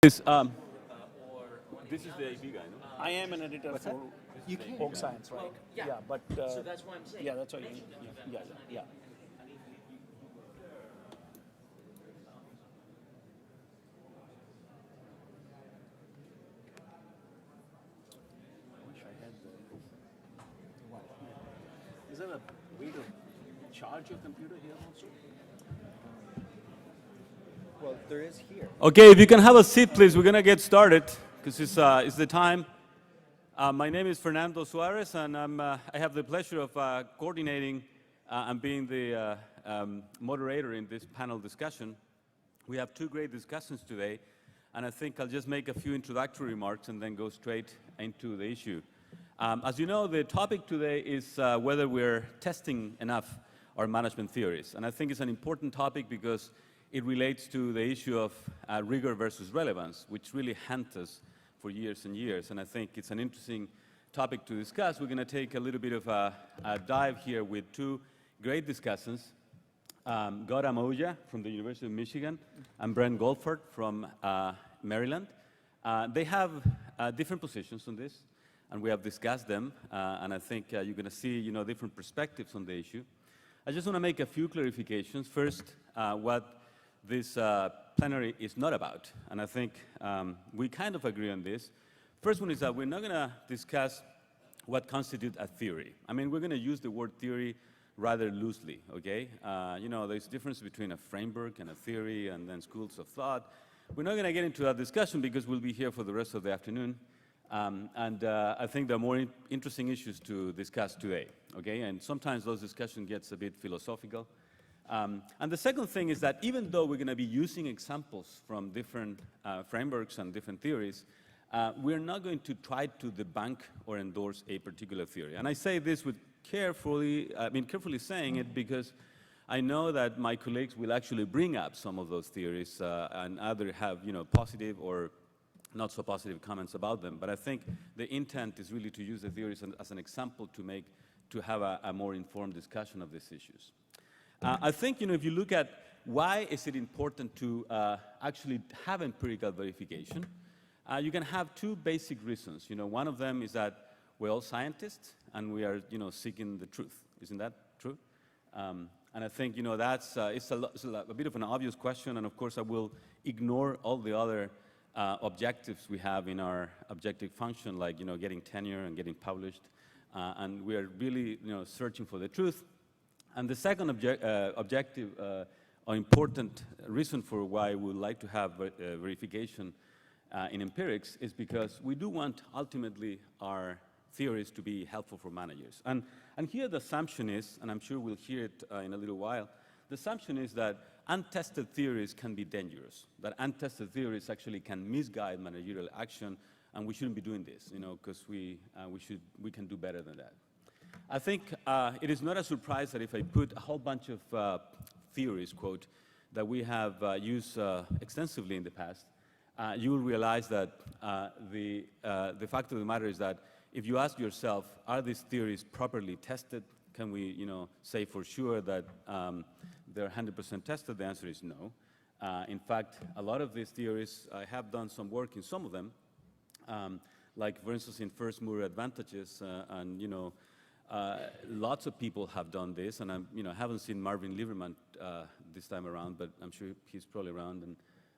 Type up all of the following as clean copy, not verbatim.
This is the AP guy, no? I am an editor for You can. Folk Science, right? Yeah. but So that's why I'm saying. yeah, that's why. Yeah. I wish I had the. Is there a way to charge your computer here also? Well, there is here. Okay, if you can have a seat, please. We're going to get started because it's the time. My name is Fernando Suarez, and I have the pleasure of coordinating and being the moderator in this panel discussion. We have two great discussions today, and I think I'll just make a few introductory remarks and then go straight into the issue. As you know, the topic today is whether we're testing enough our management theories. And I think it's an important topic because it relates to the issue of rigor versus relevance, which really haunts us for years and years. And I think it's an interesting topic to discuss. We're going to take a little bit of a dive here with two great discussants, Gautam Ahuja from the University of Michigan and Brent Goldfarb from Maryland. They have different positions on this, and we have discussed them, and I think you're going to see different perspectives on the issue. I just want to make a few clarifications. First, what this plenary is not about, and I think we kind of agree on this. First one is that we're not going to discuss what constitutes a theory. I mean, we're going to use the word theory rather loosely, okay? There's a difference between a framework and a theory and then schools of thought. We're not going to get into that discussion because we'll be here for the rest of the afternoon. I think there are more interesting issues to discuss today, okay? And sometimes those discussions gets a bit philosophical. And the second thing is that even though we're going to be using examples from different frameworks and different theories, we're not going to try to debunk or endorse a particular theory. And I say this with carefully saying it because I know that my colleagues will actually bring up some of those theories and either have positive or not so positive comments about them. But I think the intent is really to use the theories as an example to have a more informed discussion of these issues. I think, if you look at why is it important to actually have empirical verification, you can have two basic reasons. One of them is that we're all scientists and we are, seeking the truth. Isn't that true? And I think, that's it's a bit of an obvious question, and of course I will ignore all the other objectives we have in our objective function, like, getting tenure and getting published, and we are really, searching for the truth. And the second objective or important reason for why we would like to have verification in empirics is because we do want ultimately our theories to be helpful for managers. And here the assumption is, and I'm sure we'll hear it in a little while, the assumption is that untested theories can be dangerous, that untested theories actually can misguide managerial action, and we shouldn't be doing this, because we can do better than that. I think it is not a surprise that if I put a whole bunch of theories, quote, that we have used extensively in the past, you will realize that the fact of the matter is that if you ask yourself, are these theories properly tested? Can we, say for sure that they're 100% tested? The answer is no. In fact, a lot of these theories, I have done some work in some of them, like, for instance, in first mover advantages, and, lots of people have done this, and I haven't seen Marvin Lieberman this time around, but I'm sure he's probably around,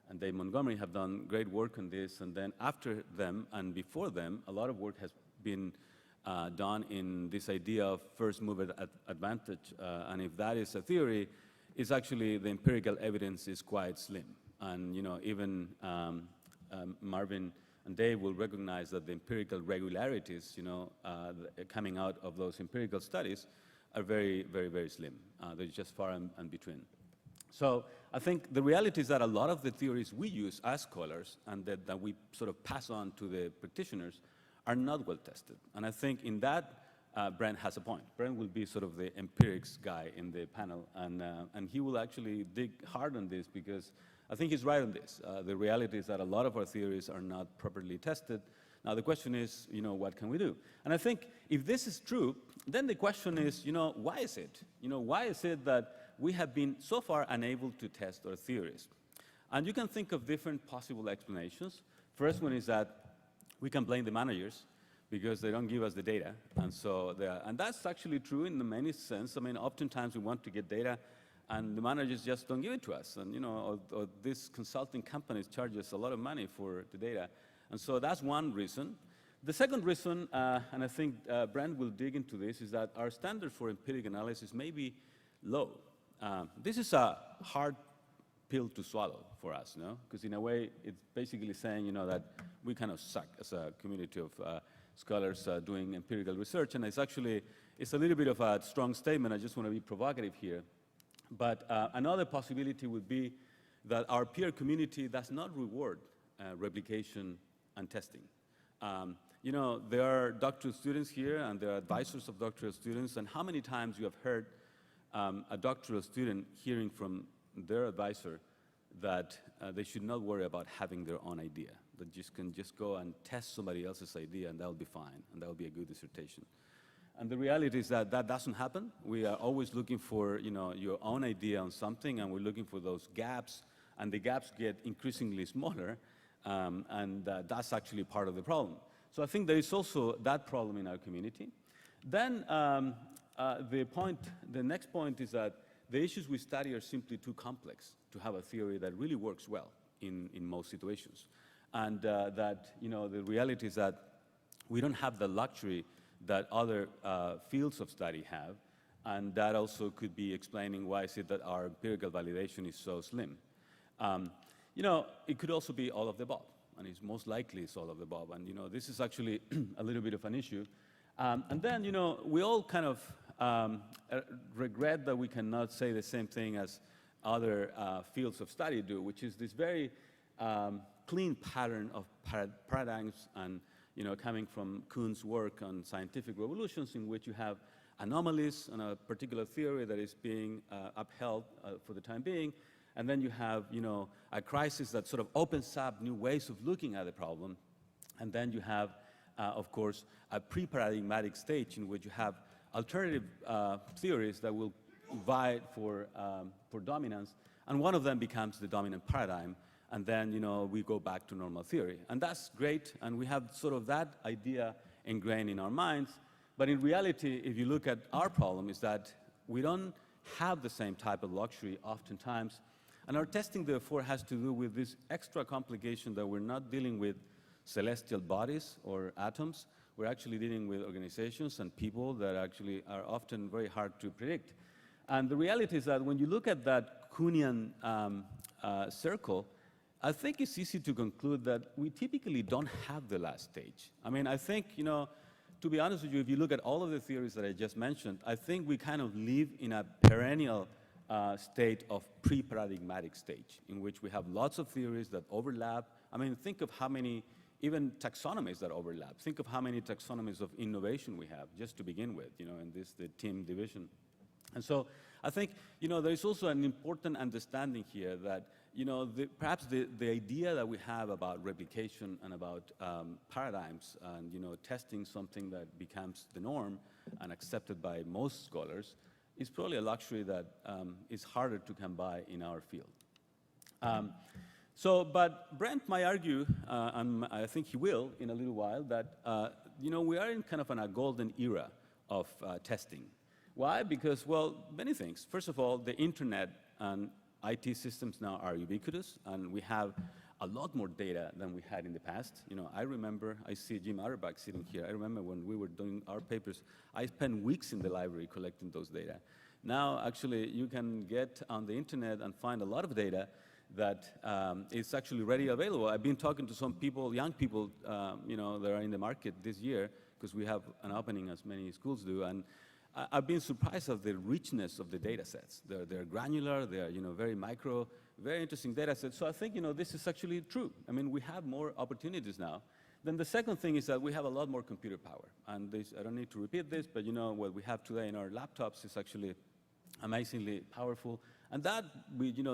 and Dave Montgomery have done great work on this, and then after them and before them, a lot of work has been done in this idea of first mover advantage, and if that is a theory, it's actually the empirical evidence is quite slim, and even Marvin and Dave will recognize that the empirical regularities, coming out of those empirical studies are very, very, very slim. They're just far in between. So I think the reality is that a lot of the theories we use as scholars and that we sort of pass on to the practitioners are not well tested. And I think in that, Brent has a point. Brent will be sort of the empirics guy in the panel, and he will actually dig hard on this because I think he's right on this. The reality is that a lot of our theories are not properly tested. Now the question is, what can we do? And I think if this is true, then the question is, why is it? Why is it that we have been so far unable to test our theories? And you can think of different possible explanations. First one is that we can blame the managers because they don't give us the data. And that's actually true in many sense. I mean, oftentimes we want to get data and the managers just don't give it to us. And, or these consulting companies charge us a lot of money for the data. And so that's one reason. The second reason, and I think Brent will dig into this, is that our standard for empirical analysis may be low. This is a hard pill to swallow for us, because in a way it's basically saying, that we kind of suck as a community of scholars doing empirical research, and it's a little bit of a strong statement. I just want to be provocative here. But another possibility would be that our peer community does not reward replication and testing. There are doctoral students here, and there are advisors of doctoral students, and how many times you have heard a doctoral student hearing from their advisor that they should not worry about having their own idea, that can just go and test somebody else's idea, and that'll be fine, and that'll be a good dissertation. And the reality is that that doesn't happen. We are always looking for, your own idea on something, and we're looking for those gaps, and the gaps get increasingly smaller, and that's actually part of the problem. So I think there is also that problem in our community. Then the next point is that the issues we study are simply too complex to have a theory that really works well in most situations. And that, the reality is that we don't have the luxury that other fields of study have, and that also could be explaining why is it that our empirical validation is so slim. It could also be all of the above, and it's most likely it's all of the above, and this is actually a little bit of an issue. And then, we all kind of regret that we cannot say the same thing as other fields of study do, which is this very clean pattern of paradigms and coming from Kuhn's work on scientific revolutions, in which you have anomalies on a particular theory that is being upheld for the time being, and then you have a crisis that sort of opens up new ways of looking at the problem, and then you have, of course, a pre-paradigmatic stage in which you have alternative theories that will vie for dominance, and one of them becomes the dominant paradigm, and then we go back to normal theory. And that's great, and we have sort of that idea ingrained in our minds, but in reality, if you look at our problem, is that we don't have the same type of luxury oftentimes, and our testing, therefore, has to do with this extra complication that we're not dealing with celestial bodies or atoms. We're actually dealing with organizations and people that actually are often very hard to predict. And the reality is that when you look at that Kuhnian circle, I think it's easy to conclude that we typically don't have the last stage. I mean, I think, to be honest with you, if you look at all of the theories that I just mentioned, I think we kind of live in a perennial state of pre-paradigmatic stage, in which we have lots of theories that overlap. I mean, think of how many even taxonomies that overlap. Think of how many taxonomies of innovation we have, just to begin with, in the TIM division. And so I think, there is also an important understanding here that, perhaps the idea that we have about replication and about paradigms and, testing something that becomes the norm and accepted by most scholars is probably a luxury that is harder to come by in our field. But Brent might argue, and I think he will in a little while, that we are in kind of a golden era of testing. Why? Because, well, many things. First of all, the internet and IT systems now are ubiquitous, and we have a lot more data than we had in the past. I remember, I see Jim Auerbach sitting here. I remember when we were doing our papers, I spent weeks in the library collecting those data. Now, actually, you can get on the internet and find a lot of data that is actually readily available. I've been talking to some people, young people, that are in the market this year, because we have an opening, as many schools do, and I've been surprised of the richness of the data sets. They're granular, they're very micro, very interesting data sets. So I think this is actually true. I mean, we have more opportunities now. Then the second thing is that we have a lot more computer power. And this, I don't need to repeat this, but what we have today in our laptops is actually amazingly powerful. And that,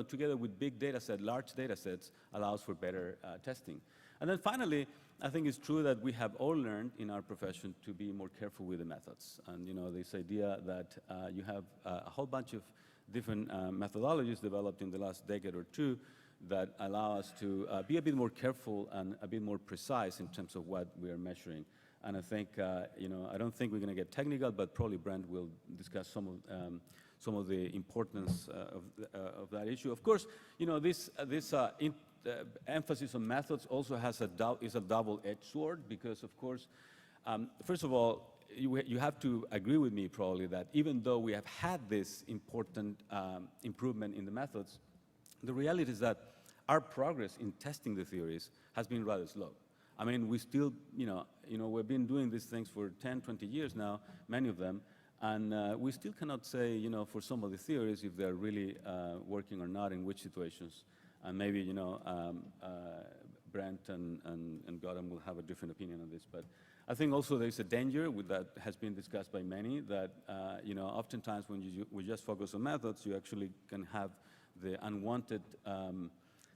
together with big data sets, large data sets, allows for better testing. And then finally, I think it's true that we have all learned in our profession to be more careful with the methods. And this idea that you have a whole bunch of different methodologies developed in the last decade or two that allow us to be a bit more careful and a bit more precise in terms of what we are measuring. And I think, I don't think we're going to get technical, but probably Brent will discuss some of the importance of that issue. Of course, this emphasis on methods also is a double-edged sword, because, of course, first of all, you have to agree with me probably that even though we have had this important improvement in the methods, the reality is that our progress in testing the theories has been rather slow. I mean, we still, we've been doing these things for 10, 20 years now, many of them, and we still cannot say, for some of the theories if they're really working or not, in which situations. And maybe, Brent and Gautam will have a different opinion on this. But I think also there's a danger that has been discussed by many, that, oftentimes when we just focus on methods, you actually can have the unwanted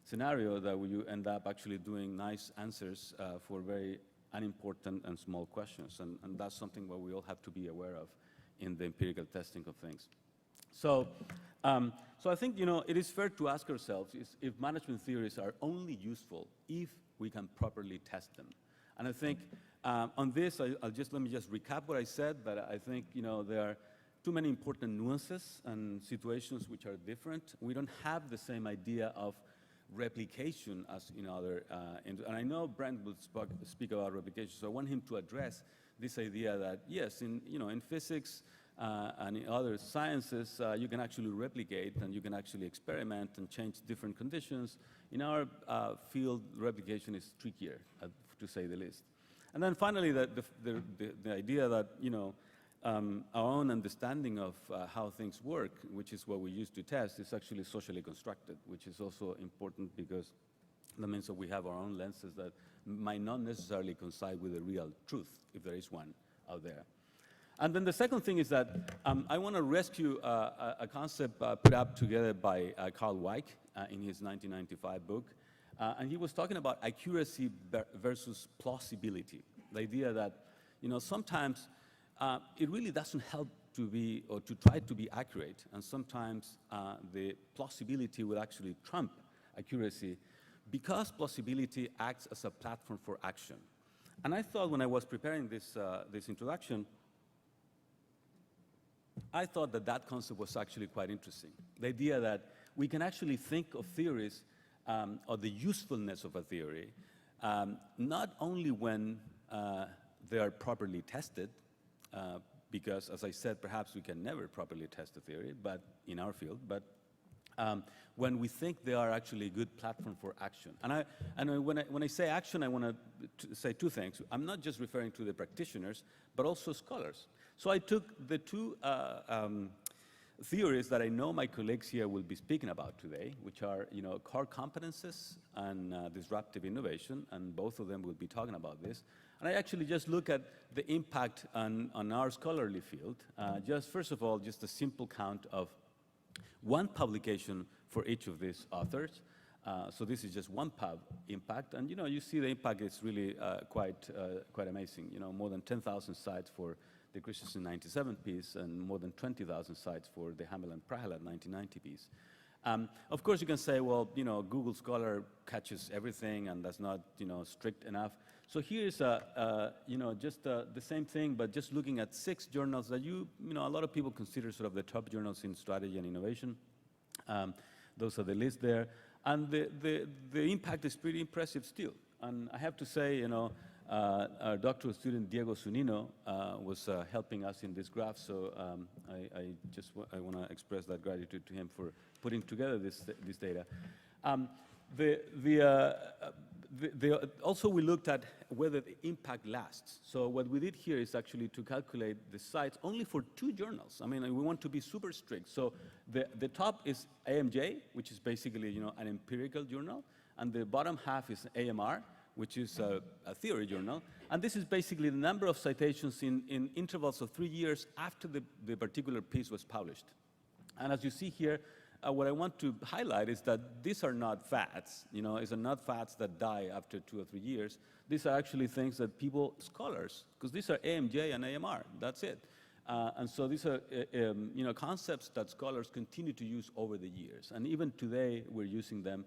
scenario that you end up actually doing nice answers for very unimportant and small questions. And that's something that we all have to be aware of in the empirical testing of things. So I think, it is fair to ask ourselves if management theories are only useful if we can properly test them. And I think on this, let me just recap what I said, but I think, there are too many important nuances and situations which are different. We don't have the same idea of replication as in other, and I know Brent will speak about replication, so I want him to address this idea that, yes, in physics and in other sciences, you can actually replicate and you can actually experiment and change different conditions. In our field, replication is trickier, to say the least. And then finally, the idea that, our own understanding of how things work, which is what we use to test, is actually socially constructed, which is also important because that means that we have our own lenses that might not necessarily coincide with the real truth, if there is one out there. And then the second thing is that I want to rescue a concept put up together by Carl Weick in his 1995 book. And he was talking about accuracy versus plausibility. The idea that, sometimes it really doesn't help to be, or to try to be accurate, and sometimes the plausibility will actually trump accuracy because plausibility acts as a platform for action. And I thought when I was preparing this introduction, I thought that concept was actually quite interesting. The idea that we can actually think of theories, or the usefulness of a theory, not only when they are properly tested, because, as I said, perhaps we can never properly test a theory, but in our field, but when we think they are actually a good platform for action. And when I say action, I want to say two things. I'm not just referring to the practitioners, but also scholars. So I took the two theories that I know my colleagues here will be speaking about today, which are, core competences and disruptive innovation, and both of them will be talking about this. And I actually just look at the impact on our scholarly field. Just first of all, just a simple count of one publication for each of these authors. So this is just one pub impact, and you see the impact is really quite amazing. More than 10,000 sites for the Christensen 97 piece, and more than 20,000 sites for the Hamel and Prahalat 1990 piece. Of course, you can say, well, Google Scholar catches everything, and that's not, strict enough. So here's just the same thing, but just looking at 6 journals that a lot of people consider sort of the top journals in strategy and innovation. Those are the list there, and the impact is pretty impressive still. And I have to say, our doctoral student Diego Zunino was helping us in this graph, so I want to express that gratitude to him for putting together this data. Also, we looked at whether the impact lasts. So what we did here is actually to calculate the sites only for 2 journals. I mean, we want to be super strict. So the top is AMJ, which is basically an empirical journal, and the bottom half is AMR, which is a theory journal. And this is basically the number of citations in intervals of 3 years after the particular piece was published. And as you see here, what I want to highlight is that these are not fads. These are not fads that die after 2 or 3 years. These are actually things that scholars, because these are AMJ and AMR, that's it. And so these are concepts that scholars continue to use over the years. And even today, we're using them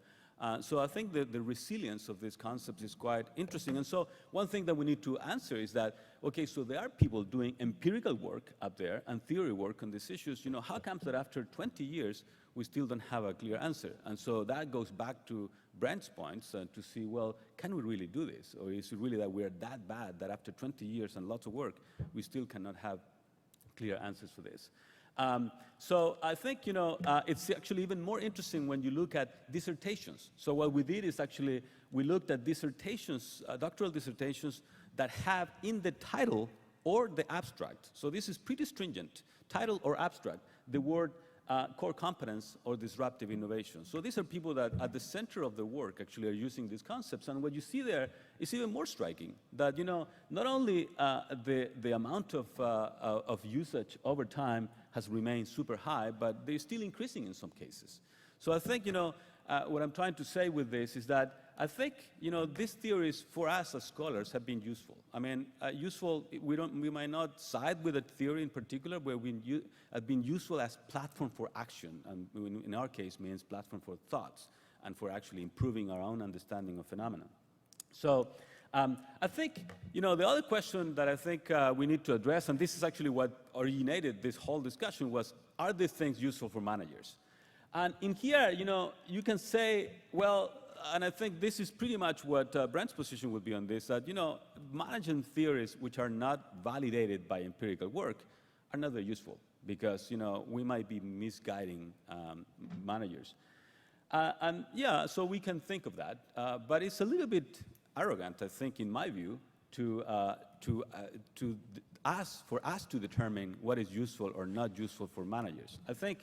So I think that the resilience of these concepts is quite interesting. And so one thing that we need to answer is that, okay, so there are people doing empirical work up there and theory work on these issues. You know, how comes that after 20 years we still don't have a clear answer? And so that goes back to Brent's points to see, well, can we really do this? Or is it really that we're that bad that after 20 years and lots of work, we still cannot have clear answers for this? So I think, you know, it's actually even more interesting when you look at dissertations. So what we did is actually we looked at dissertations, doctoral dissertations that have in the title or the abstract. So this is pretty stringent, title or abstract, the word core competence or disruptive innovation. So these are people that at the center of the work actually are using these concepts. And what you see there is even more striking, that, you know, not only the amount of usage over time has remained super high, but they're still increasing in some cases. So I think, you know, what I'm trying to say with this is that I think, you know, these theories for us as scholars have been useful. I mean, useful, we might not side with a theory in particular, but have been useful as platform for action, and in our case means platform for thoughts and for actually improving our own understanding of phenomena. So I think, you know, the other question that I think we need to address, and this is actually what originated this whole discussion, was, are these things useful for managers? And in here, you know, you can say, well, and I think this is pretty much what Brent's position would be on this, that, you know, management theories which are not validated by empirical work are not very useful because, you know, we might be misguiding managers. And yeah, so we can think of that, but it's a little bit arrogant, I think, in my view, for us to determine what is useful or not useful for managers. I think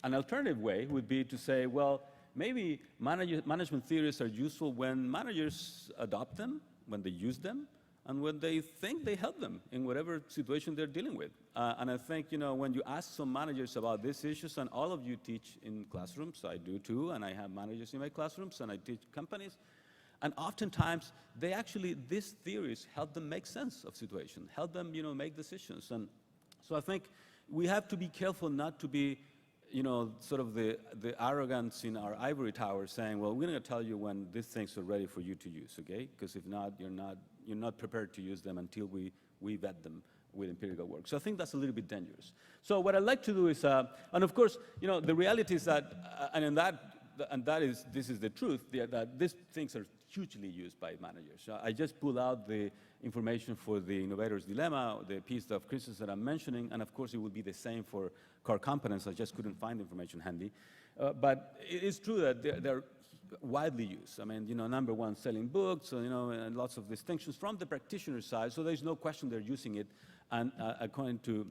an alternative way would be to say, well, maybe management theories are useful when managers adopt them, when they use them, and when they think they help them in whatever situation they're dealing with. And I think, you know, when you ask some managers about these issues, and all of you teach in classrooms, I do too, and I have managers in my classrooms, and I teach companies, and oftentimes these theories help them make sense of situations, help them, you know, make decisions. And so I think we have to be careful not to be, you know, sort of the arrogance in our ivory tower saying, well, we're going to tell you when these things are ready for you to use, okay? Because if not, you're not prepared to use them until we vet them with empirical work. So I think that's a little bit dangerous. So what I'd like to do is, and of course, you know, the reality is that, this is the truth, that these things are hugely used by managers. I just pulled out the information for the innovator's dilemma, the piece of criticism that I'm mentioning, and of course it would be the same for core competence. I just couldn't find the information handy. But it is true that they're widely used. I mean, you know, number one, selling books, you know, and lots of distinctions from the practitioner side, so there's no question they're using it. And according to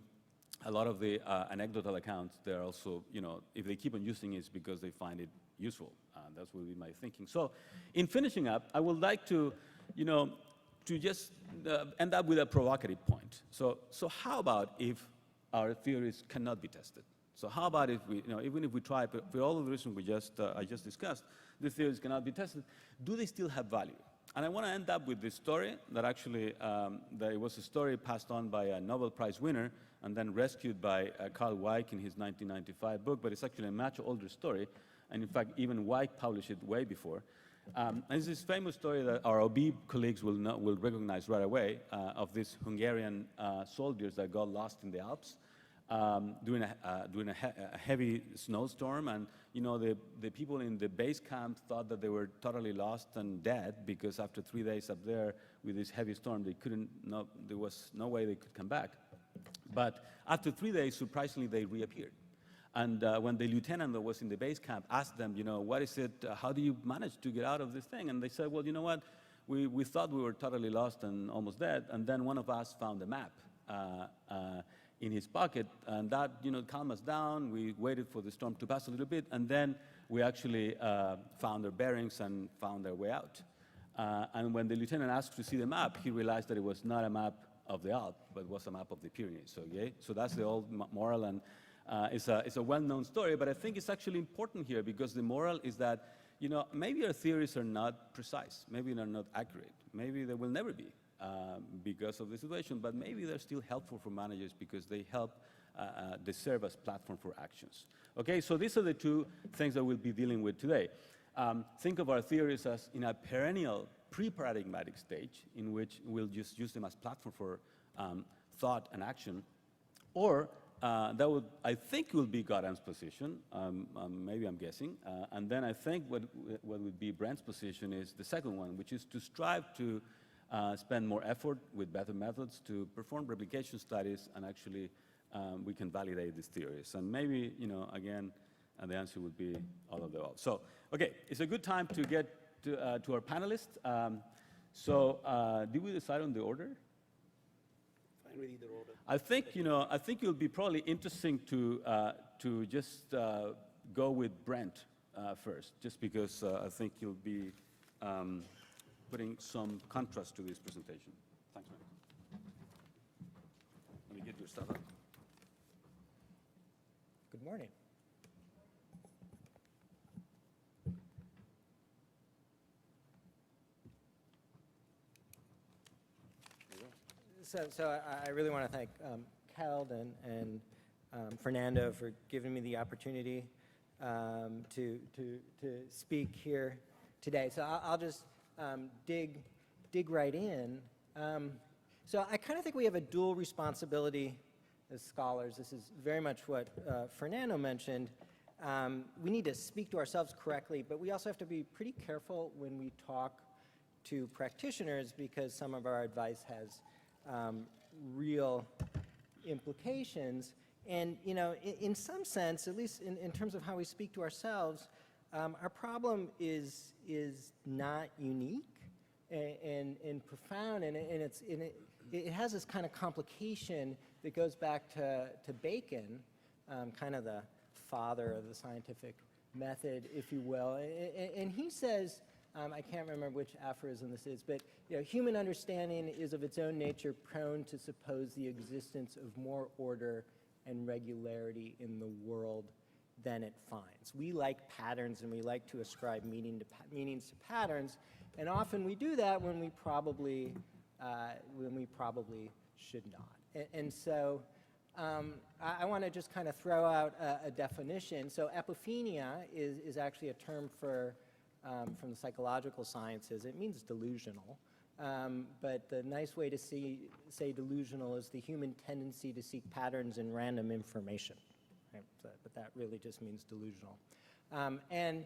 a lot of the anecdotal accounts, they're also, you know, if they keep on using it, it's because they find it useful. That's would be my thinking. So in finishing up, I would like to, you know, to just end up with a provocative point. So how about if our theories cannot be tested? So how about if we, you know, even if we try, for all of the reasons I just discussed, the theories cannot be tested, do they still have value? And I want to end up with this story that actually, that it was a story passed on by a Nobel Prize winner and then rescued by Carl Weick in his 1995 book, but it's actually a much older story. And in fact, even Weick published it way before. And it's this famous story that our OB colleagues will recognize right away of these Hungarian soldiers that got lost in the Alps during a heavy snowstorm. And you know, the people in the base camp thought that they were totally lost and dead because after 3 days up there with this heavy storm, there was no way they could come back. But after 3 days, surprisingly, they reappeared. And when the lieutenant that was in the base camp asked them, you know, what is it, how do you manage to get out of this thing? And they said, well, you know what, we thought we were totally lost and almost dead, and then one of us found a map in his pocket, and that, you know, calmed us down. We waited for the storm to pass a little bit, and then we actually found our bearings and found our way out. And when the lieutenant asked to see the map, he realized that it was not a map of the Alps, but it was a map of the Pyrenees. So, okay? So that's the old moral, and it's a well-known story, but I think it's actually important here because the moral is that, you know, maybe our theories are not precise, maybe they're not accurate, maybe they will never be because of the situation, but maybe they're still helpful for managers because they serve as platform for actions. Okay, so these are the two things that we'll be dealing with today. think of our theories as in a perennial pre-paradigmatic stage in which we'll just use them as platform for thought and action, or that would, I think, will be Goddam's position. Maybe I'm guessing. And then I think what would be Brent's position is the second one, which is to strive to spend more effort with better methods to perform replication studies, and actually we can validate these theories. And maybe, again, the answer would be all of the above. So, okay, it's a good time to get to our panelists. Did we decide on the order? Fine with either order. I think it'll be probably interesting to just go with Brent first, just because I think you'll be putting some contrast to this presentation. Thanks, man. Let me get your stuff up. Good morning. So I really want to thank Keld and Fernando for giving me the opportunity to speak here today. So I'll just dig right in. So I kind of think we have a dual responsibility as scholars. This is very much what Fernando mentioned. We need to speak to ourselves correctly, but we also have to be pretty careful when we talk to practitioners, because some of our advice has real implications. And, in some sense, at least in terms of how we speak to ourselves, our problem is not unique and profound, and it has this kind of complication that goes back to Bacon, kind of the father of the scientific method, if you will. And he says, I can't remember which aphorism this is, but human understanding is of its own nature prone to suppose the existence of more order and regularity in the world than it finds. We like patterns, and we like to ascribe meanings to patterns, and often we do that when we probably should not. And so I want to just kind of throw out a definition. So epiphenia is actually a term from the psychological sciences. It means delusional, but the nice way to say delusional is the human tendency to seek patterns in random information. Right? But that really just means delusional. And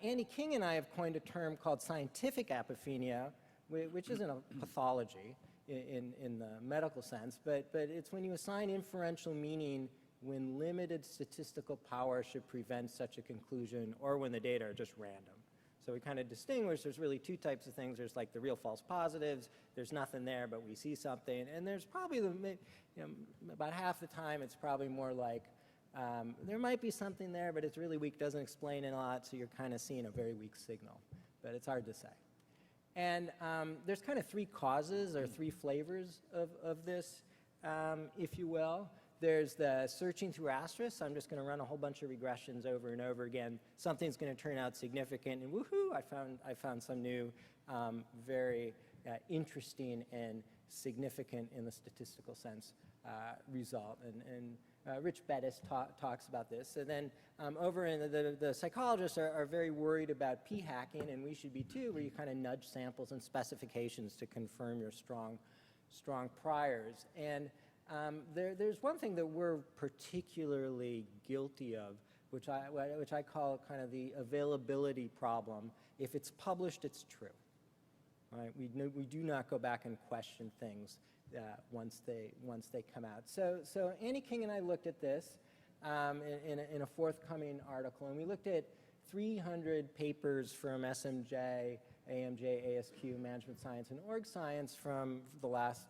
Andy King and I have coined a term called scientific apophenia, which isn't a pathology in the medical sense, but it's when you assign inferential meaning when limited statistical power should prevent such a conclusion, or when the data are just random. So we kind of distinguish, there's really two types of things. There's like the real false positives, there's nothing there, but we see something. And there's probably, about half the time, it's probably more like, there might be something there, but it's really weak, doesn't explain it a lot, so you're kind of seeing a very weak signal. But it's hard to say. And there's kind of three causes, or three flavors of this, if you will. There's the searching through asterisks. I'm just going to run a whole bunch of regressions over and over again. Something's going to turn out significant, and woohoo, I found some new, very interesting and significant in the statistical sense result. And Rich Bettis talks about this. And then over in the psychologists are very worried about p-hacking, and we should be too, where you kind of nudge samples and specifications to confirm your strong priors. And there's one thing that we're particularly guilty of, which I call kind of the availability problem. If it's published, it's true. Right? We do not go back and question things once they come out. So Annie King and I looked at this in a forthcoming article, and we looked at 300 papers from SMJ, AMJ, ASQ, Management Science, and Org Science from the last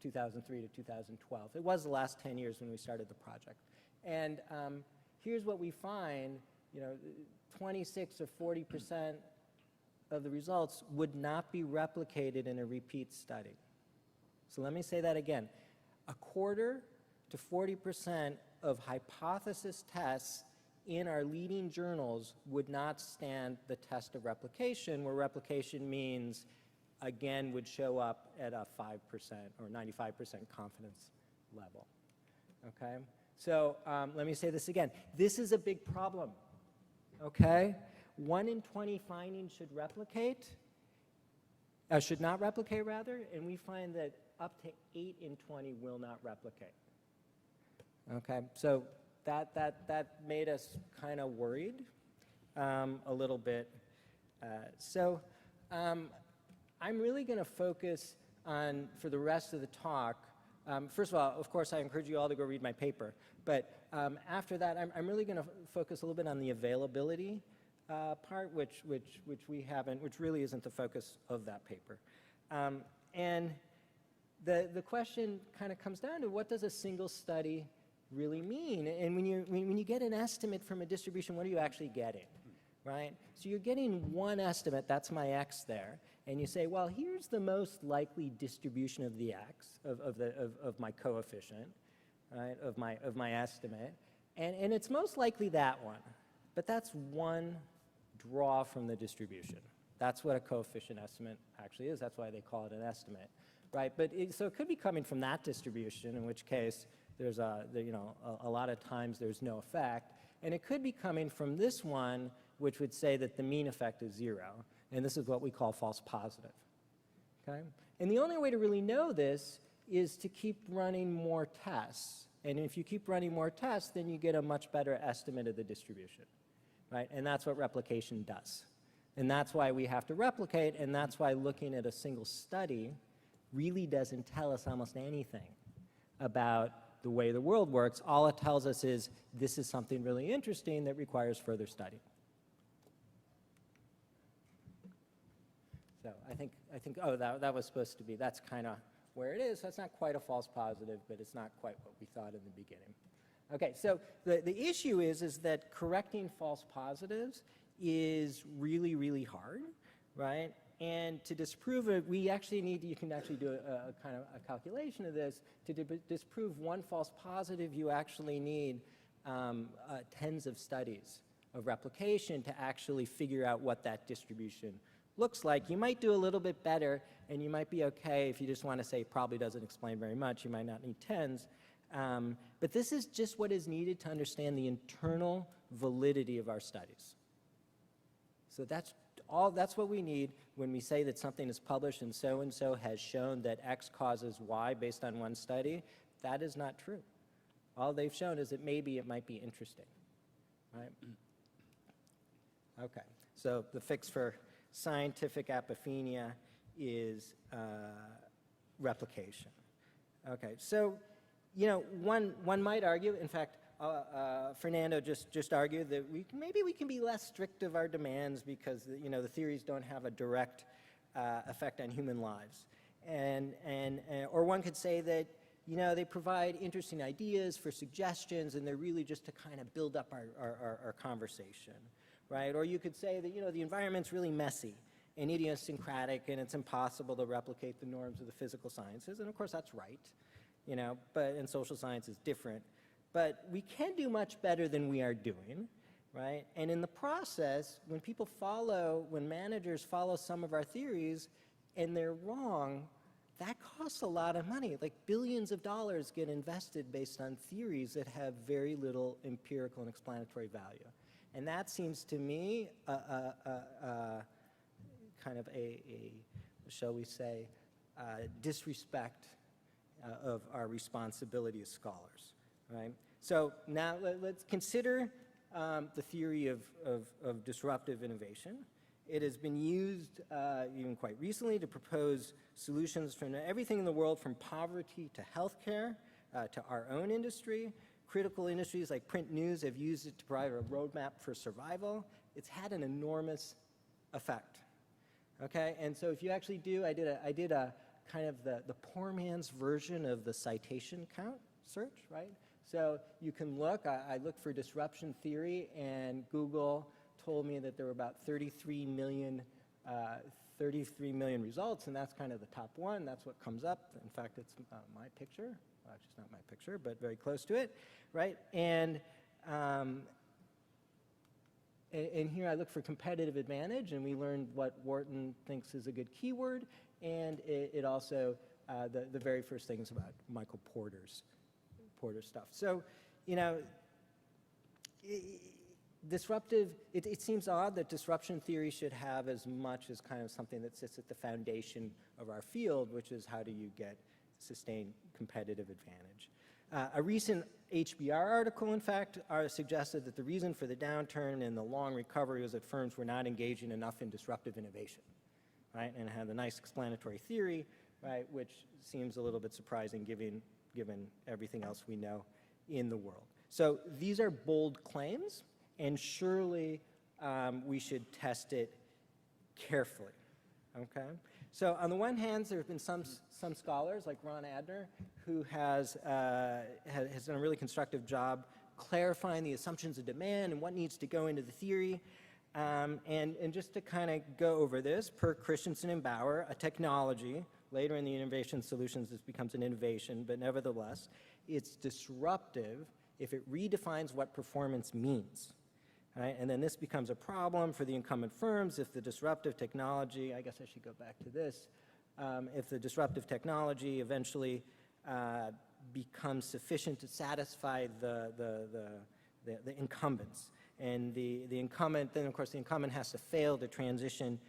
2003 to 2012. It was the last 10 years when we started the project. And here's what we find, 26 or 40% of the results would not be replicated in a repeat study. So let me say that again. 1/4 to 40% of hypothesis tests in our leading journals would not stand the test of replication, where replication means, again, would show up at a 5% or 95% confidence level. Okay? So let me say this again. This is a big problem. Okay? 1 in 20 findings should replicate, should not replicate rather, and we find that up to 8 in 20 will not replicate. Okay, so that made us kind of worried a little bit. I'm really going to focus on, for the rest of the talk, first of all, of course, I encourage you all to go read my paper, but after that, I'm really going to focus a little bit on the availability part, which we haven't, which really isn't the focus of that paper. And the question kind of comes down to, what does a single study really mean? And when you get an estimate from a distribution, what are you actually getting, right? So you're getting one estimate, that's my x there, and you say, well, here's the most likely distribution of the x, of my coefficient, right, of my estimate, and it's most likely that one, but that's one draw from the distribution. That's what a coefficient estimate actually is. That's why they call it an estimate, right? But so it could be coming from that distribution, in which case there's a lot of times there's no effect, and it could be coming from this one, which would say that the mean effect is 0, and this is what we call false positive. Okay? And the only way to really know this is to keep running more tests. And if you keep running more tests, then you get a much better estimate of the distribution, right? And that's what replication does. And that's why we have to replicate, and that's why looking at a single study really doesn't tell us almost anything about the way the world works. All it tells us is this is something really interesting that requires further study. So I think oh, that was supposed to be, that's kind of where it is. That's not quite a false positive, but it's not quite what we thought in the beginning. Okay, so the issue is that correcting false positives is really, really hard, right? And to disprove it, we actually need, you can actually do a kind of a calculation of this. To disprove one false positive, you actually need tens of studies of replication to actually figure out what that distribution looks like. You might do a little bit better, and you might be okay if you just want to say probably doesn't explain very much. You might not need tens. But this is just what is needed to understand the internal validity of our studies. So that's what we need when we say that something is published and so has shown that X causes Y based on one study. That is not true. All they've shown is that maybe it might be interesting, right? Okay, so the fix for scientific apophenia is replication. Okay, so one might argue, in fact, Fernando just argued that maybe we can be less strict of our demands because the theories don't have a direct effect on human lives, or one could say that they provide interesting ideas for suggestions, and they're really just to kind of build up our conversation, right? Or you could say that the environment's really messy and idiosyncratic, and it's impossible to replicate the norms of the physical sciences, and of course that's right, and social science is different. But we can do much better than we are doing, right? And in the process, when managers follow some of our theories and they're wrong, that costs a lot of money. Like billions of dollars get invested based on theories that have very little empirical and explanatory value. And that seems to me kind of shall we say, disrespect of our responsibility as scholars. Right? So now let's consider the theory of disruptive innovation. It has been used even quite recently to propose solutions from everything in the world, from poverty to healthcare to our own industry. Critical industries like print news have used it to provide a roadmap for survival. It's had an enormous effect. Okay, and so if you actually do, I did a kind of the poor man's version of the citation count search, right? So you can look, I looked for disruption theory, and Google told me that there were about 33 million results, and that's kind of the top one. That's what comes up. In fact, it's my picture. Well, actually, it's not my picture, but very close to it, right? And here I look for competitive advantage, and we learned what Wharton thinks is a good keyword, and it also, the very first thing is about Michael Porter stuff. So, disruptive, it seems odd that disruption theory should have as much as kind of something that sits at the foundation of our field, which is how do you get sustained competitive advantage. A recent HBR article, in fact, suggested that the reason for the downturn and the long recovery was that firms were not engaging enough in disruptive innovation, right? And it had a nice explanatory theory, right, which seems a little bit surprising given everything else we know in the world. So these are bold claims, and surely we should test it carefully, okay? So on the one hand, there have been some scholars like Ron Adner who has done a really constructive job clarifying the assumptions of demand and what needs to go into the theory. And just to kind of go over this, per Christensen and Bauer, a technology, later in the innovation solutions this becomes an innovation, but nevertheless, it's disruptive if it redefines what performance means. Right? And then this becomes a problem for the incumbent firms if the disruptive technology, I guess I should go back to this, if the disruptive technology eventually becomes sufficient to satisfy the incumbents. And the incumbent, then of course the incumbent has to fail to transition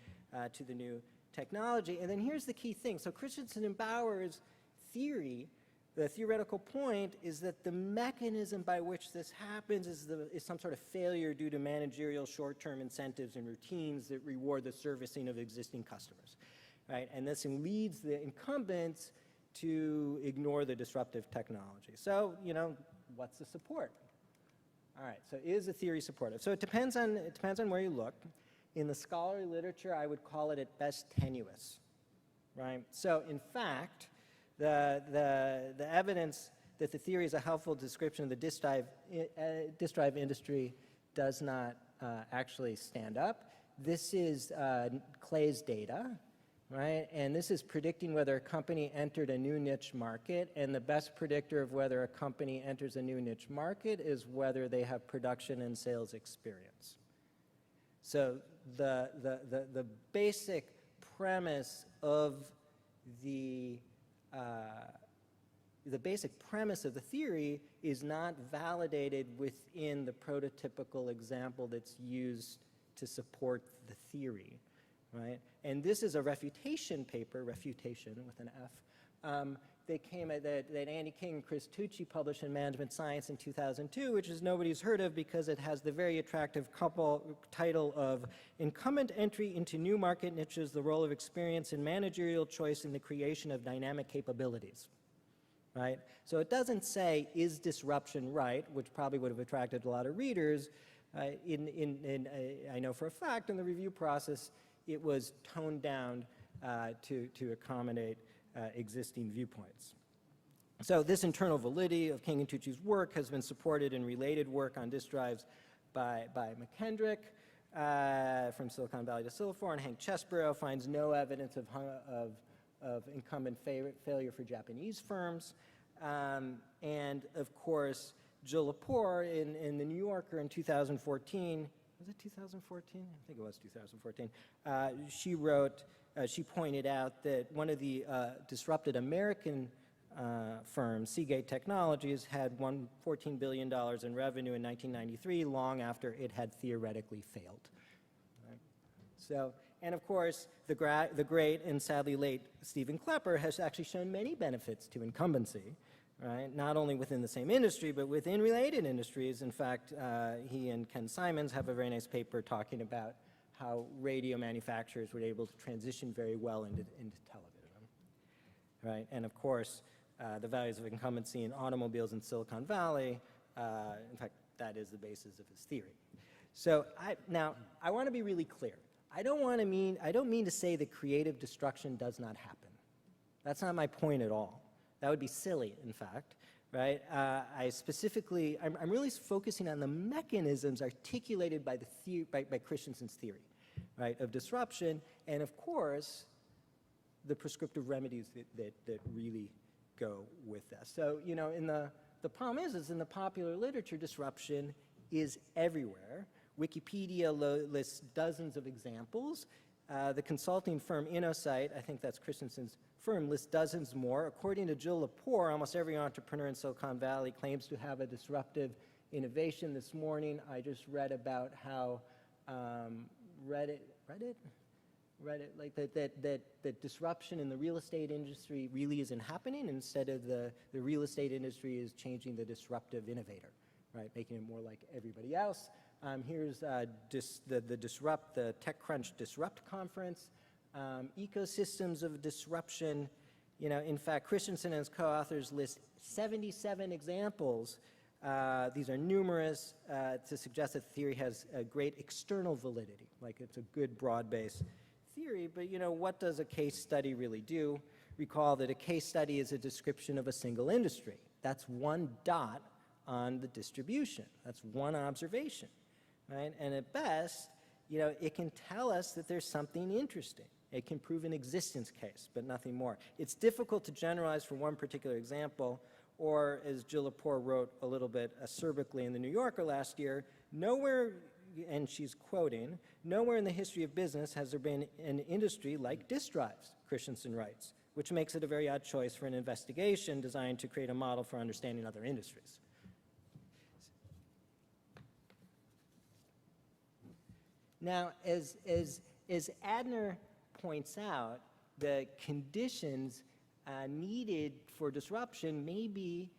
to the new technology. And then here's the key thing. So Christensen and Bauer's theory, the theoretical point is that the mechanism by which this happens is some sort of failure due to managerial short-term incentives and routines that reward the servicing of existing customers, right? And this leads the incumbents to ignore the disruptive technology. So, you know, what's the support? All right, so is the theory supportive? So it depends on where you look. In the scholarly literature, I would call it at best tenuous, right? So in fact, the evidence that the theory is a helpful description of the disk drive industry does not actually stand up. This is Clay's data, right? And this is predicting whether a company entered a new niche market, and the best predictor of whether a company enters a new niche market is whether they have production and sales experience. So the basic premise of the basic premise of the theory is not validated within the prototypical example that's used to support the theory, right? And this is a refutation paper, refutation with an F, that Andy King and Chris Tucci published in Management Science in 2002, which is nobody's heard of because it has the very attractive title of Incumbent Entry into New Market Niches, the Role of Experience and Managerial Choice in the Creation of Dynamic Capabilities, right? So it doesn't say, is disruption right, which probably would have attracted a lot of readers. I know for a fact in the review process, it was toned down to accommodate existing viewpoints. So this internal validity of King and Tucci's work has been supported in related work on disk drives by McKendrick from Silicon Valley to Silverthorne. Hank Chesborough finds no evidence of incumbent failure for Japanese firms. And of course, Jill Lepore in the New Yorker in 2014, was it 2014? I think it was 2014. She wrote, she pointed out that one of the disrupted American firms, Seagate Technologies, had won $14 billion in revenue in 1993, long after it had theoretically failed. Right? So, and of course, the great and sadly late Stephen Klepper has actually shown many benefits to incumbency, right? Not only within the same industry, but within related industries. In fact, he and Ken Simons have a very nice paper talking about how radio manufacturers were able to transition very well into television, right? And of course, the values of incumbency in automobiles in Silicon Valley, in fact, that is the basis of his theory. So now, I want to be really clear. I don't mean to say that creative destruction does not happen. That's not my point at all. That would be silly, in fact, right? I'm really focusing on the mechanisms articulated by by Christensen's theory, right, of disruption, and of course, the prescriptive remedies that really go with that. So, you know, the problem is in the popular literature, disruption is everywhere. Wikipedia lists dozens of examples. The consulting firm InnoSight, I think that's Christensen's firm, lists dozens more. According to Jill Lepore, almost every entrepreneur in Silicon Valley claims to have a disruptive innovation. This morning, I just read about how Reddit, like that disruption in the real estate industry really isn't happening. Instead of the real estate industry is changing the disruptive innovator, right, making it more like everybody else. Here's the TechCrunch Disrupt conference. Ecosystems of disruption. You know, in fact, Christensen and his co-authors list 77 examples. These are numerous to suggest that the theory has a great external validity, like it's a good broad-based theory. But, you know, what does a case study really do? Recall that a case study is a description of a single industry. That's one dot on the distribution. That's one observation, right? And at best, you know, it can tell us that there's something interesting. It can prove an existence case, but nothing more. It's difficult to generalize for one particular example, or as Jill Lepore wrote a little bit acerbically in the New Yorker last year, nowhere, and she's quoting, nowhere in the history of business has there been an industry like disk drives, Christensen writes, which makes it a very odd choice for an investigation designed to create a model for understanding other industries. Now, as Adner points out, the conditions needed for disruption may be,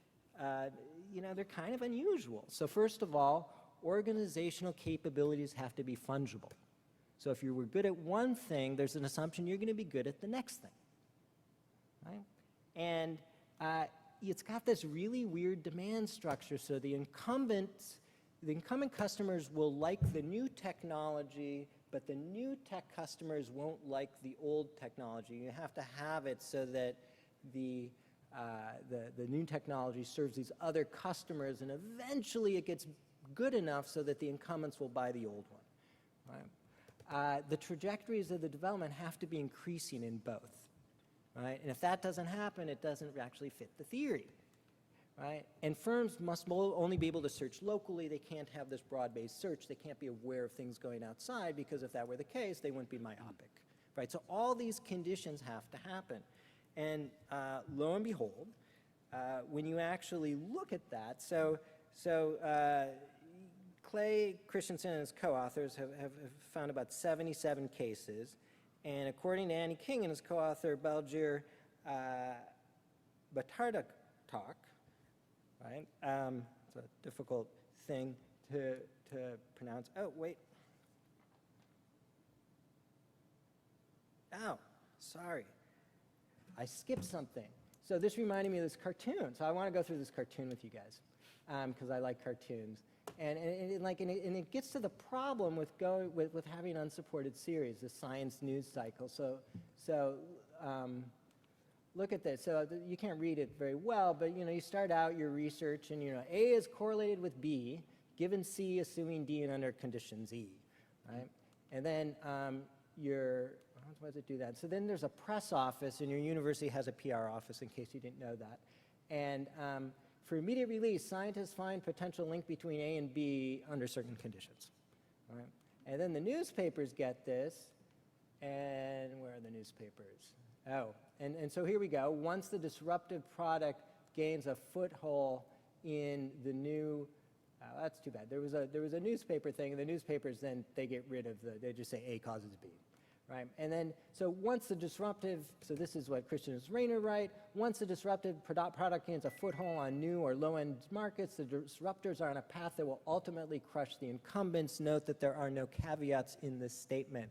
you know, they're kind of unusual. So first of all, organizational capabilities have to be fungible. So if you were good at one thing, there's an assumption you're going to be good at the next thing, right? And it's got this really weird demand structure. So the incumbent customers will like the new technology, but the new tech customers won't like the old technology. You have to have it so that the new technology serves these other customers, and eventually it gets good enough so that the incumbents will buy the old one. Right? The trajectories of the development have to be increasing in both. Right? And if that doesn't happen, it doesn't actually fit the theory. Right? And firms must only be able to search locally. They can't have this broad-based search. They can't be aware of things going outside, because if that were the case, they wouldn't be myopic. Right? So all these conditions have to happen. And lo and behold, when you actually look at that, so Clay Christensen and his co-authors have found about 77 cases. And according to Annie King and his co-author Balgir Batardak, right? It's a difficult thing to pronounce. Oh, wait. Oh, sorry. I skipped something. So this reminded me of this cartoon. So I want to go through this cartoon with you guys because I like cartoons. And it gets to the problem with having unsupported series, the science news cycle. So look at this. So you can't read it very well, but you know, you start out your research, and you know, A is correlated with B, given C, assuming D and under conditions E, right? And then how does it do that? So then there's a press office, and your university has a PR office, in case you didn't know that. And for immediate release, scientists find potential link between A and B under certain conditions, right? And then the newspapers get this, and where are the newspapers? Oh, and so here we go. Once the disruptive product gains a foothold in the new, that's too bad. There was a newspaper thing, and the newspapers then they get rid of they just say A causes B, right? And then so once the disruptive, so this is what Christian Rayner write. Once the disruptive product gains a foothold on new or low-end markets, the disruptors are on a path that will ultimately crush the incumbents. Note that there are no caveats in this statement.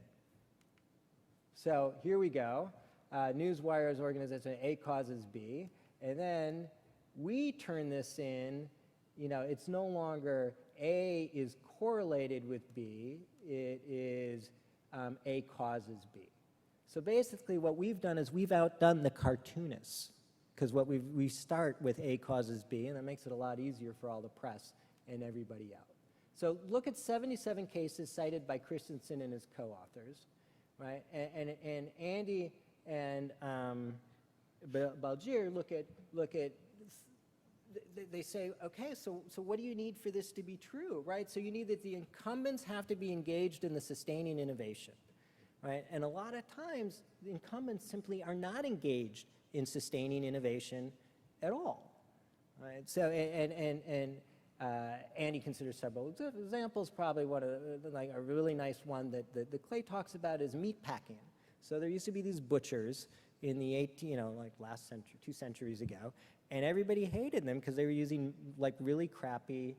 So here we go. Newswire's organization A causes B, and then we turn this in, you know, it's no longer A is correlated with B, it is A causes B. So basically what we've done is we've outdone the cartoonists, because we start with A causes B, and that makes it a lot easier for all the press and everybody else. So look at 77 cases cited by Christensen and his co-authors, right? And Andy and Balgir look at they say, okay, so what do you need for this to be true, right? So you need that the incumbents have to be engaged in the sustaining innovation, right? And a lot of times, the incumbents simply are not engaged in sustaining innovation at all, right? So, and he considers several examples. Probably one of like a really nice one that Clay talks about is meat packing. So there used to be these butchers in the like last century, 2 centuries ago, and everybody hated them because they were using like really crappy,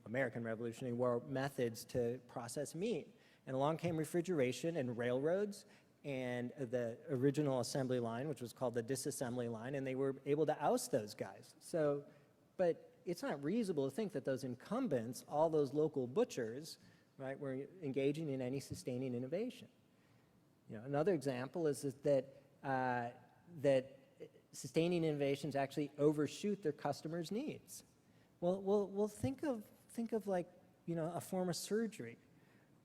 American Revolutionary War methods to process meat. And along came refrigeration and railroads and the original assembly line, which was called the disassembly line, and they were able to oust those guys. So, but it's not reasonable to think that those incumbents, all those local butchers, right, were engaging in any sustaining innovation. Another example is that sustaining innovations actually overshoot their customers' needs. Well, think of like, a form of surgery.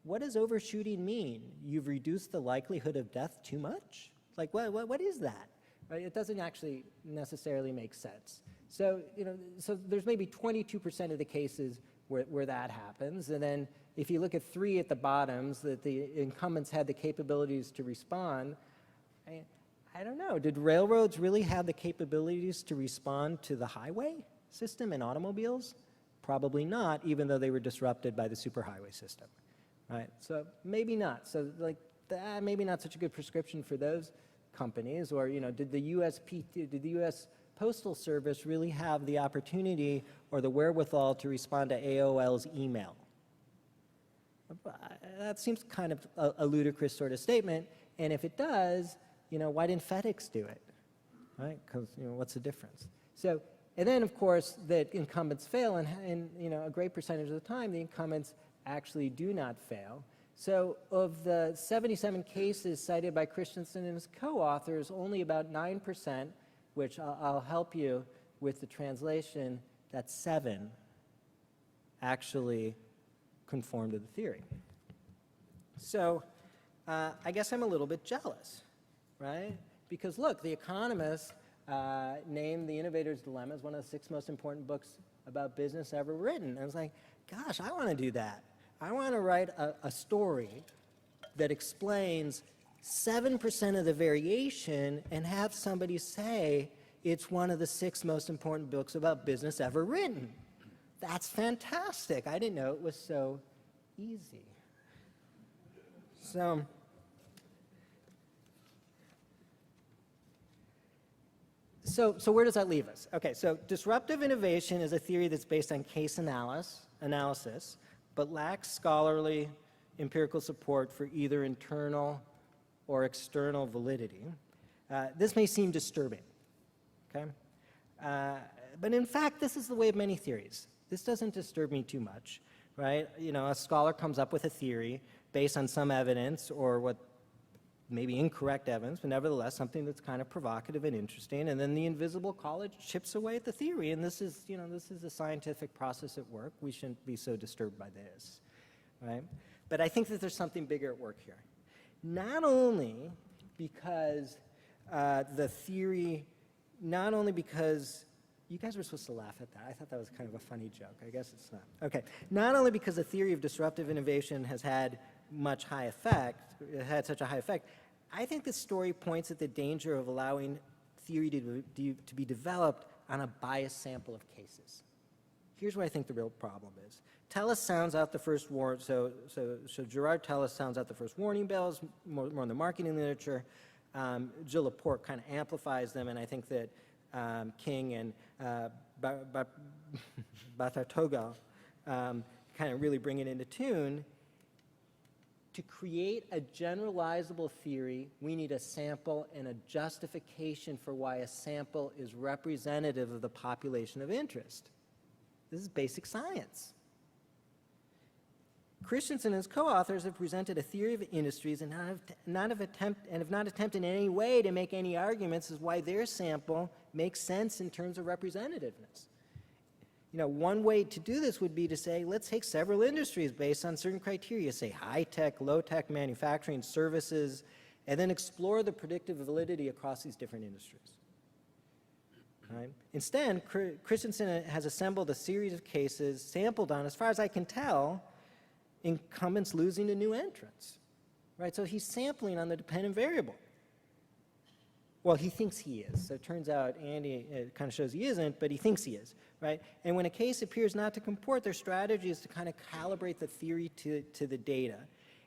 What does overshooting mean? You've reduced the likelihood of death too much? Like, what is that? Right? It doesn't actually necessarily make sense. So, so there's maybe 22% of the cases where that happens. And then if you look at 3 at the bottoms, that the incumbents had the capabilities to respond, I don't know. Did railroads really have the capabilities to respond to the highway system and automobiles? Probably not, even though they were disrupted by the superhighway system. Right, so maybe not. So like that, maybe not such a good prescription for those companies. Or did the U.S. Postal Service really have the opportunity or the wherewithal to respond to AOL's email? That seems kind of a ludicrous sort of statement. And if it does, why didn't FedEx do it? Right? Because what's the difference? So, and then of course that incumbents fail, and a great percentage of the time the incumbents actually do not fail. So of the 77 cases cited by Christensen and his co-authors, only about 9%, which I'll help you with the translation, that's 7, actually conform to the theory. So I guess I'm a little bit jealous, right? Because look, The Economist named The Innovator's Dilemma as one of the 6 most important books about business ever written. I was like, gosh, I want to do that. I want to write a story that explains 7% of the variation and have somebody say it's one of the 6 most important books about business ever written. That's fantastic. I didn't know it was so easy. So where does that leave us? Okay, so disruptive innovation is a theory that's based on case analysis, but lacks scholarly empirical support for either internal or external validity. This may seem disturbing, okay? But in fact, this is the way of many theories. This doesn't disturb me too much, right? A scholar comes up with a theory based on some evidence or what maybe incorrect evidence, but nevertheless something that's kind of provocative and interesting, and then the invisible college chips away at the theory, and this is a scientific process at work. We shouldn't be so disturbed by this, right? But I think that there's something bigger at work here. Not only because you guys were supposed to laugh at that. I thought that was kind of a funny joke. I guess it's not. Okay. Not only because the theory of disruptive innovation has had such a high effect, I think this story points at the danger of allowing theory to be developed on a biased sample of cases. Here's what I think the real problem is. Tellis sounds out the first Gerard Tellis sounds out the first warning bells, more in the marketing literature. Jill Laporte kind of amplifies them, and I think that King and Batartoga kind of really bring it into tune. To create a generalizable theory, we need a sample and a justification for why a sample is representative of the population of interest. This is basic science. Christensen and his co-authors have presented a theory of industries and have not attempted in any way to make any arguments as why their sample makes sense in terms of representativeness. One way to do this would be to say, let's take several industries based on certain criteria, say high-tech, low-tech manufacturing, services, and then explore the predictive validity across these different industries. Right? Instead, Christensen has assembled a series of cases sampled on, as far as I can tell, incumbents losing to new entrants. Right? So he's sampling on the dependent variable. Well, he thinks he is. So it turns out Andy kind of shows he isn't, but he thinks he is, right? And when a case appears not to comport, their strategy is to kind of calibrate the theory to the data.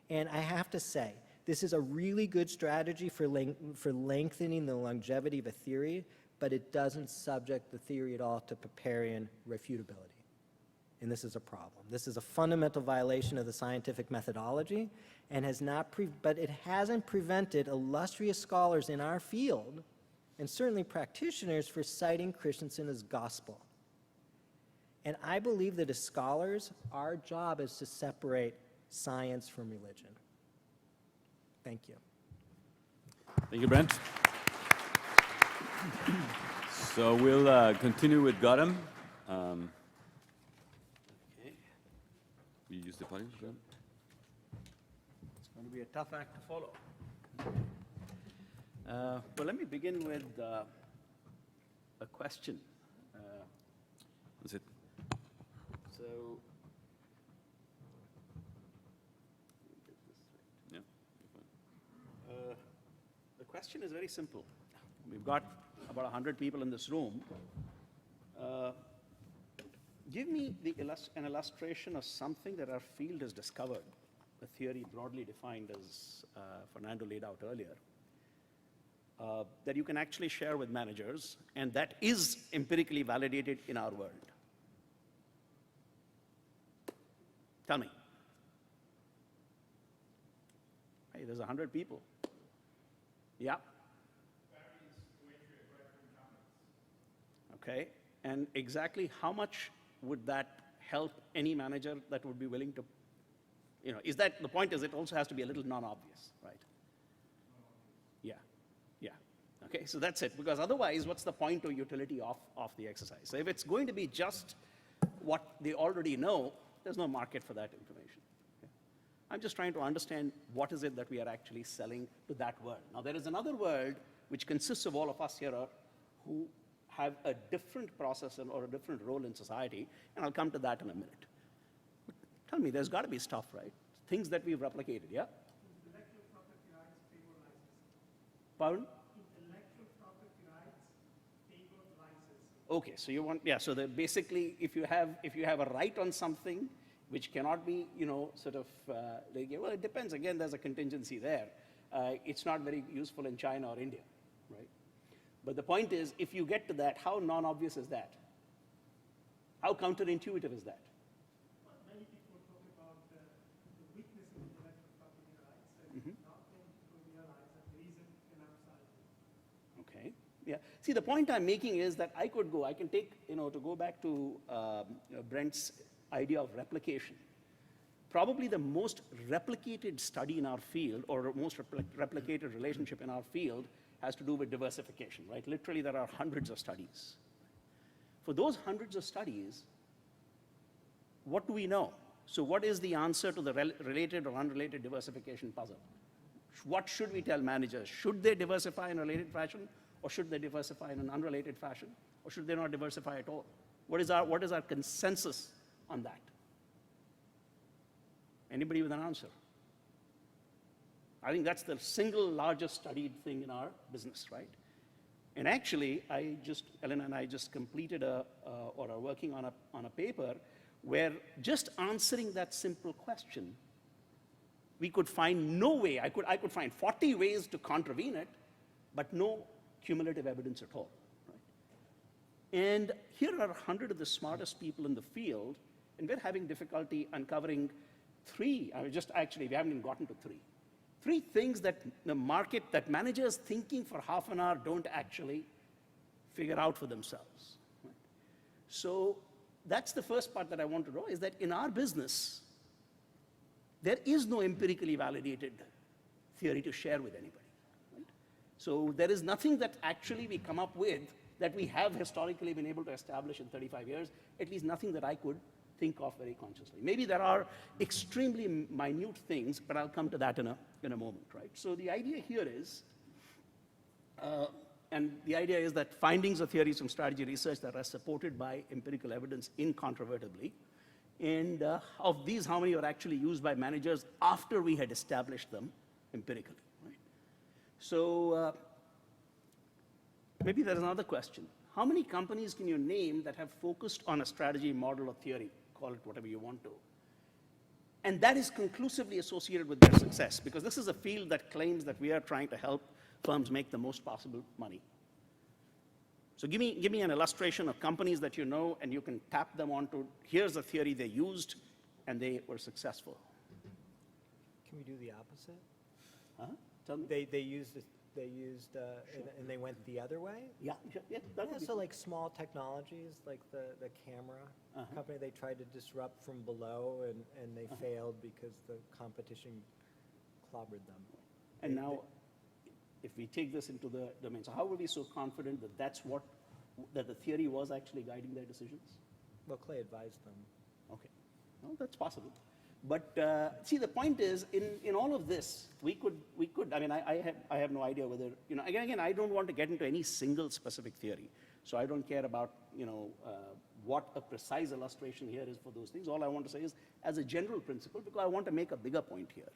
And I have to say, this is a really good strategy for lengthening the longevity of a theory, but it doesn't subject the theory at all to Popperian refutability. And this is a problem. This is a fundamental violation of the scientific methodology, and but it hasn't prevented illustrious scholars in our field, and certainly practitioners, for citing Christensen as gospel. And I believe that as scholars, our job is to separate science from religion. Thank you. Thank you, Brent. So we'll continue with Gautam. You use the podium, Gautam? It's going to be a tough act to follow. Well, let me begin with a question. That's it. So, Yeah. the question is very simple. We've got about 100 people in this room. Give me an illustration of something that our field has discovered, a theory broadly defined as Fernando laid out earlier, that you can actually share with managers, and that is empirically validated in our world. Tell me. Hey, there's 100 people. Yeah. Okay, and exactly how much would that help any manager that would be willing to, is that, the point is it also has to be a little non-obvious, right? Yeah, yeah. Okay, so that's it, because otherwise what's the point or utility of the exercise? So if it's going to be just what they already know, there's no market for that information. Okay? I'm just trying to understand what is it that we are actually selling to that world. Now there is another world which consists of all of us here who have a different process or a different role in society, and I'll come to that in a minute. But tell me, there's got to be stuff, right? Things that we've replicated, yeah? Intellectual property rights favor license. Pardon? Intellectual property rights favor license. Okay, so you want, yeah, so that basically if you have a right on something which cannot be, sort of, well, it depends. Again, there's a contingency there. It's not very useful in China or India, right? But the point is, if you get to that, how non-obvious is that? How counterintuitive is that? Well, many people talk about the weakness in intellectual property rights, and not many people realize that there isn't an upside. Okay, yeah. See, the point I'm making is that I can take, to go back to Brent's idea of replication. Probably the most replicated study in our field, or most replicated relationship in our field, has to do with diversification, right? Literally, there are hundreds of studies. For those hundreds of studies, what do we know? So what is the answer to the related or unrelated diversification puzzle? What should we tell managers? Should they diversify in a related fashion, or should they diversify in an unrelated fashion, or should they not diversify at all? What is our consensus on that? Anybody with an answer? I think that's the single largest studied thing in our business, right? And actually, Ellen and I just completed or are working on a paper where just answering that simple question, we could find no way, I could find 40 ways to contravene it, but no cumulative evidence at all, right? And here are 100 of the smartest people in the field, and we're having difficulty uncovering we haven't even gotten to three. Three things that the market, that managers thinking for half an hour don't actually figure out for themselves. Right? So that's the first part that I want to know, is that in our business, there is no empirically validated theory to share with anybody. Right? So there is nothing that actually we come up with that we have historically been able to establish in 35 years, at least nothing that I could think of very consciously. Maybe there are extremely minute things, but I'll come to that in a moment, right? So the idea here is, and the idea is that findings of theories from strategy research that are supported by empirical evidence incontrovertibly, and of these, how many are actually used by managers after we had established them empirically, right? So maybe there's another question. How many companies can you name that have focused on a strategy, model, or theory, call it whatever you want to, and that is conclusively associated with their success? Because this is a field that claims that we are trying to help firms make the most possible money. So give me an illustration of companies that you know and you can tap them onto, here's a theory they used and they were successful. Can we do the opposite? Huh? Tell me. They used and they went the other way? Yeah, sure. Yeah, that would be So cool. like small technologies, like the camera company, they tried to disrupt from below and they failed because the competition clobbered them. And now, if we take this into the domain, so how were we so confident that that the theory was actually guiding their decisions? Well, Clay advised them. Okay, well, that's possible. But see, the point is, in all of this, we could. I mean, I have no idea whether, you know. Again, I don't want to get into any single specific theory. So I don't care about, you know, what a precise illustration here is for those things. All I want to say is, as a general principle, because I want to make a bigger point here.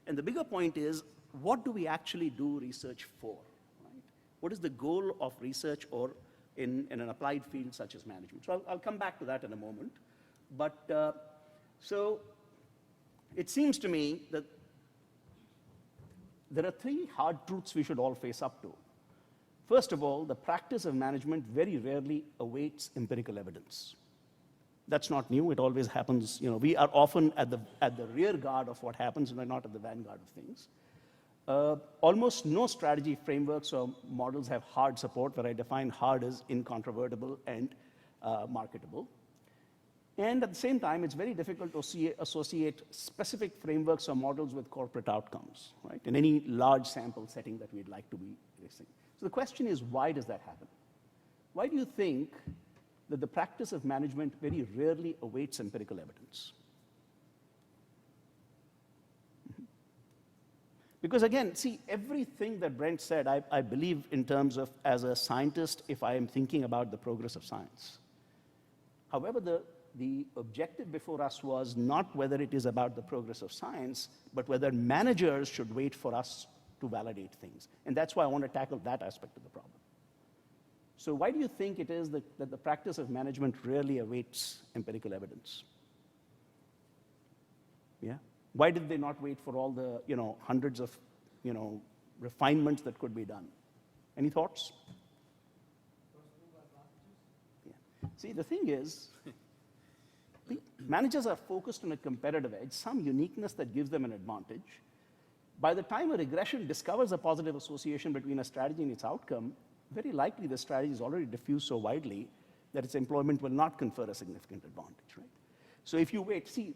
And the bigger point is, what do we actually do research for? Right? What is the goal of research, or in an applied field such as management? So I'll come back to that in a moment. But so it seems to me that there are three hard truths we should all face up to. First of all, the practice of management very rarely awaits empirical evidence. That's not new. It always happens. You know, we are often at the rear guard of what happens, and we're not at the vanguard of things. Almost no strategy frameworks or models have hard support, where I define hard as incontrovertible and marketable. And at the same time, it's very difficult to associate specific frameworks or models with corporate outcomes, right, in any large sample setting that we'd like to be racing. So the question is, why does that happen? Why do you think that the practice of management very rarely awaits empirical evidence? Because again, see, everything that Brent said, I believe in terms of, as a scientist, if I am thinking about the progress of science. However, the objective before us was not whether it is about the progress of science, but whether managers should wait for us to validate things. And that's why I want to tackle that aspect of the problem. So why do you think it is that the practice of management rarely awaits empirical evidence? Yeah? Why did they not wait for all the, you know, hundreds of, you know, refinements that could be done? Any thoughts? Yeah. See, the thing is, managers are focused on a competitive edge, some uniqueness that gives them an advantage. By the time a regression discovers a positive association between a strategy and its outcome, very likely the strategy is already diffused so widely that its employment will not confer a significant advantage, right? So if you wait, see,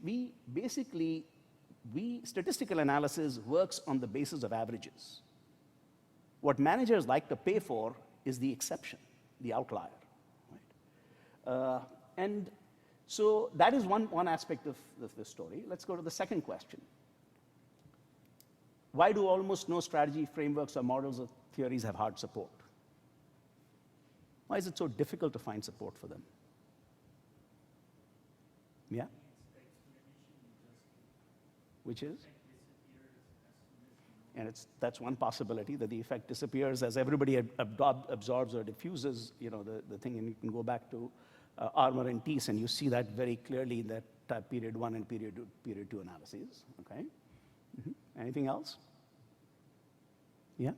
statistical analysis works on the basis of averages. What managers like to pay for is the exception, the outlier, right? And so that is one aspect of this story. Let's go to the second question. Why do almost no strategy frameworks or models or theories have hard support? Why is it so difficult to find support for them? Yeah? Which is? And that's one possibility, that the effect disappears as everybody absorbs or diffuses, you know, the thing, and you can go back to Armour and Teese, and you see that very clearly in that period 1 and period 2 analyses, okay? Mm-hmm. Anything else? Yeah?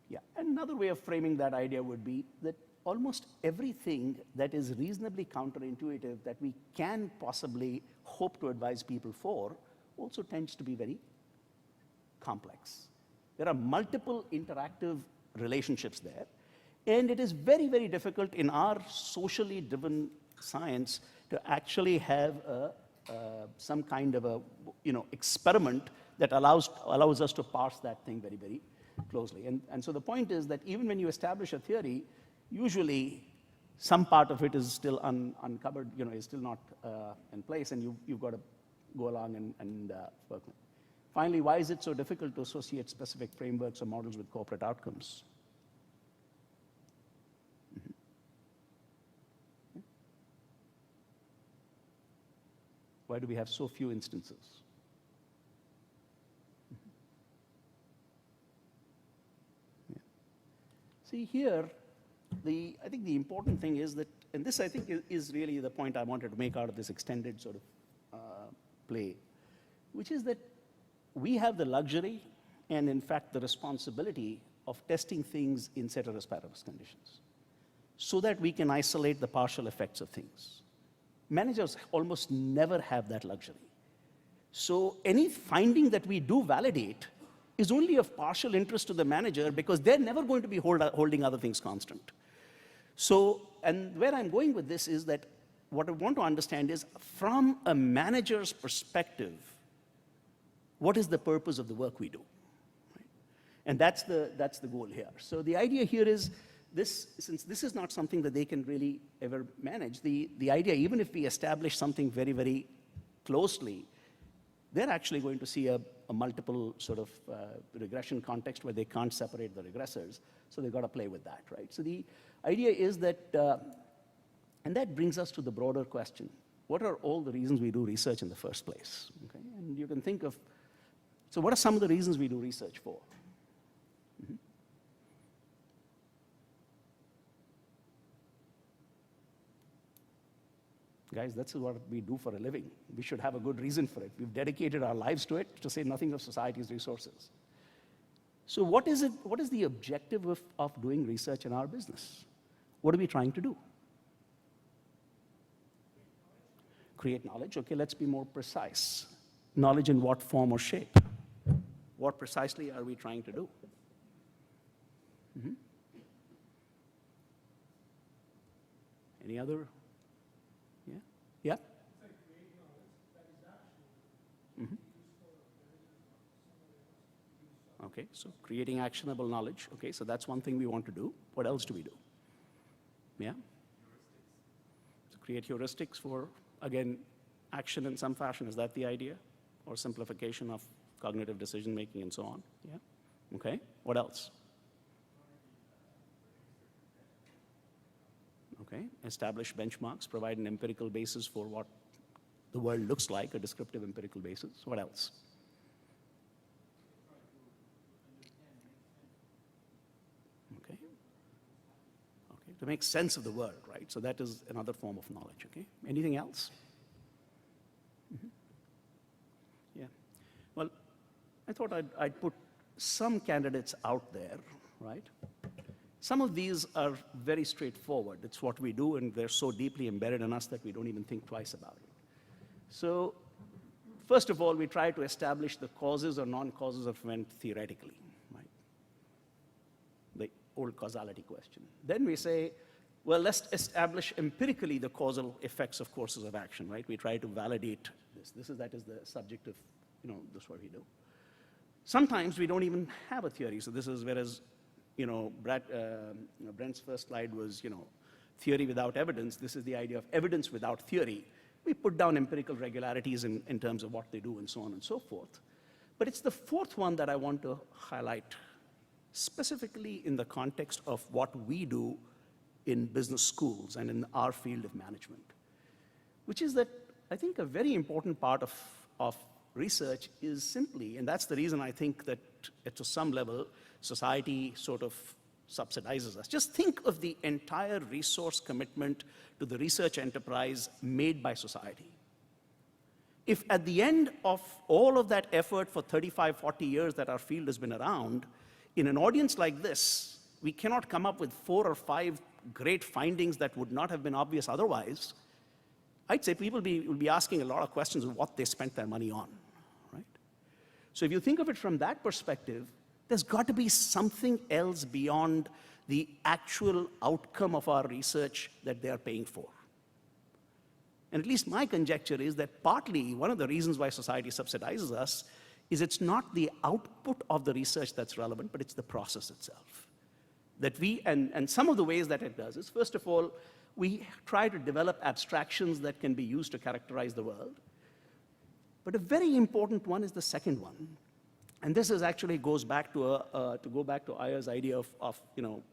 Yeah, another way of framing that idea would be that almost everything that is reasonably counterintuitive that we can possibly hope to advise people for also tends to be very complex. There are multiple interactive relationships there, and it is very, very difficult in our socially driven science to actually have some kind of a, you know, experiment that allows us to parse that thing very, very closely. And so the point is that even when you establish a theory, usually some part of it is still uncovered, you know, is still not in place, and you've got to go along and work with it. Finally, why is it so difficult to associate specific frameworks or models with corporate outcomes? Why do we have so few instances? Yeah. See here, I think the important thing is that, and this I think is really the point I wanted to make out of this extended sort of play, which is that we have the luxury and in fact the responsibility of testing things in ceteris paribus conditions so that we can isolate the partial effects of things. Managers almost never have that luxury. So any finding that we do validate is only of partial interest to the manager because they're never going to be holding other things constant. So, and where I'm going with this is that what I want to understand is from a manager's perspective, what is the purpose of the work we do? Right? And that's the goal here. So the idea here is this, since this is not something that they can really ever manage, the idea, even if we establish something very, very closely, they're actually going to see a multiple sort of regression context where they can't separate the regressors, so they've got to play with that, right? So the idea is that, and that brings us to the broader question. What are all the reasons we do research in the first place? Okay? And you can think of, so what are some of the reasons we do research for? Mm-hmm. Guys, that's what we do for a living. We should have a good reason for it. We've dedicated our lives to it, to say nothing of society's resources. So what is the objective of doing research in our business? What are we trying to do? Create knowledge. Okay, let's be more precise. Knowledge in what form or shape? What precisely are we trying to do? Mm-hmm. Any other? Yeah? Yeah? Mm-hmm. Okay, so creating actionable knowledge. Okay, so that's one thing we want to do. What else do we do? Yeah? So create heuristics for, again, action in some fashion. Is that the idea? Or simplification of cognitive decision making and so on? Yeah? Okay, what else? Okay, establish benchmarks, provide an empirical basis for what the world looks like, a descriptive empirical basis. What else? Okay. Okay, to make sense of the world, right? So that is another form of knowledge, okay? Anything else? Mm-hmm. Yeah. Well, I thought I'd put some candidates out there, right? Some of these are very straightforward. It's what we do, and they're so deeply embedded in us that we don't even think twice about it. So, first of all, we try to establish the causes or non-causes of event theoretically, right? The old causality question. Then we say, well, let's establish empirically the causal effects of courses of action, right? We try to validate this. That is the subject of, this is what we do. Sometimes we don't even have a theory. So this is whereas, Brent's first slide was, theory without evidence. This is the idea of evidence without theory. We put down empirical regularities in terms of what they do and so on and so forth. But it's the fourth one that I want to highlight, specifically in the context of what we do in business schools and in our field of management, which is that I think a very important part of research is simply, and that's the reason I think that to some level, society sort of subsidizes us. Just think of the entire resource commitment to the research enterprise made by society. If at the end of all of that effort for 35, 40 years that our field has been around, in an audience like this, we cannot come up with 4 or 5 great findings that would not have been obvious otherwise, I'd say people will be asking a lot of questions of what they spent their money on, right? So if you think of it from that perspective, there's got to be something else beyond the actual outcome of our research that they are paying for. And at least my conjecture is that partly one of the reasons why society subsidizes us is it's not the output of the research that's relevant, but it's the process itself. That we, and some of the ways that it does is, first of all, we try to develop abstractions that can be used to characterize the world. But a very important one is the second one. And this is actually goes back to go back to Ayer's idea of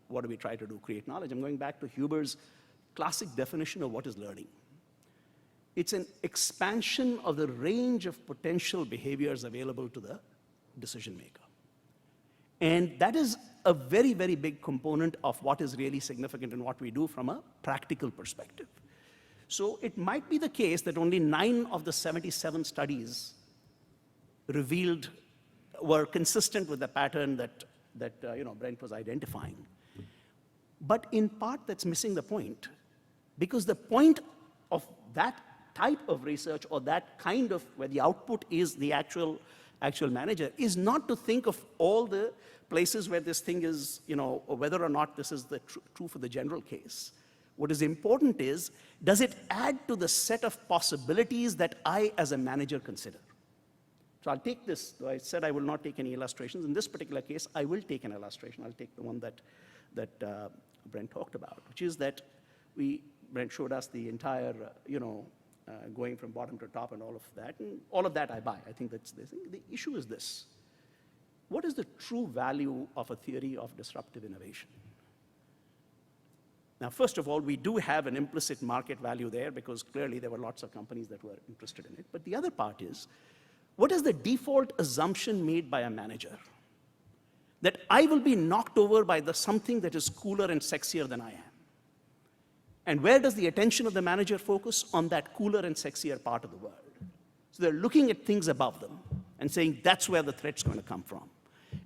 what do we try to do, create knowledge. I'm going back to Huber's classic definition of what is learning. It's an expansion of the range of potential behaviors available to the decision maker. And that is a very, very big component of what is really significant in what we do from a practical perspective. So it might be the case that only 9 of the 77 studies were consistent with the pattern that Brent was identifying. But in part, that's missing the point, because the point of that type of research, or that kind of, where the output is the actual manager, is not to think of all the places where this thing is, or whether or not this is the true for the general case. What is important is, does it add to the set of possibilities that I, as a manager, consider? So I'll take this, though I said I will not take any illustrations. In this particular case, I will take an illustration. I'll take the one that Brent talked about, which is that Brent showed us the entire, going from bottom to top and all of that. And all of that I buy. I think that's the thing. The issue is this. What is the true value of a theory of disruptive innovation? Now, first of all, we do have an implicit market value there, because clearly there were lots of companies that were interested in it. But the other part is, what is the default assumption made by a manager? That I will be knocked over by something that is cooler and sexier than I am. And where does the attention of the manager focus? On that cooler and sexier part of the world. So they're looking at things above them and saying, that's where the threat's going to come from.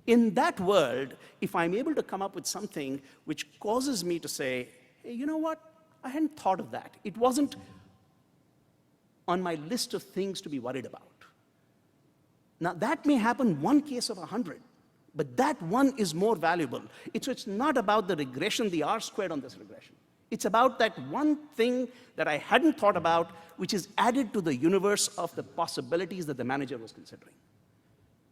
In that world, if I'm able to come up with something which causes me to say, hey, you know what? I hadn't thought of that. It wasn't on my list of things to be worried about. Now, that may happen one case of 100, but that one is more valuable. It's not about the regression, the R squared on this regression. It's about that one thing that I hadn't thought about, which is added to the universe of the possibilities that the manager was considering.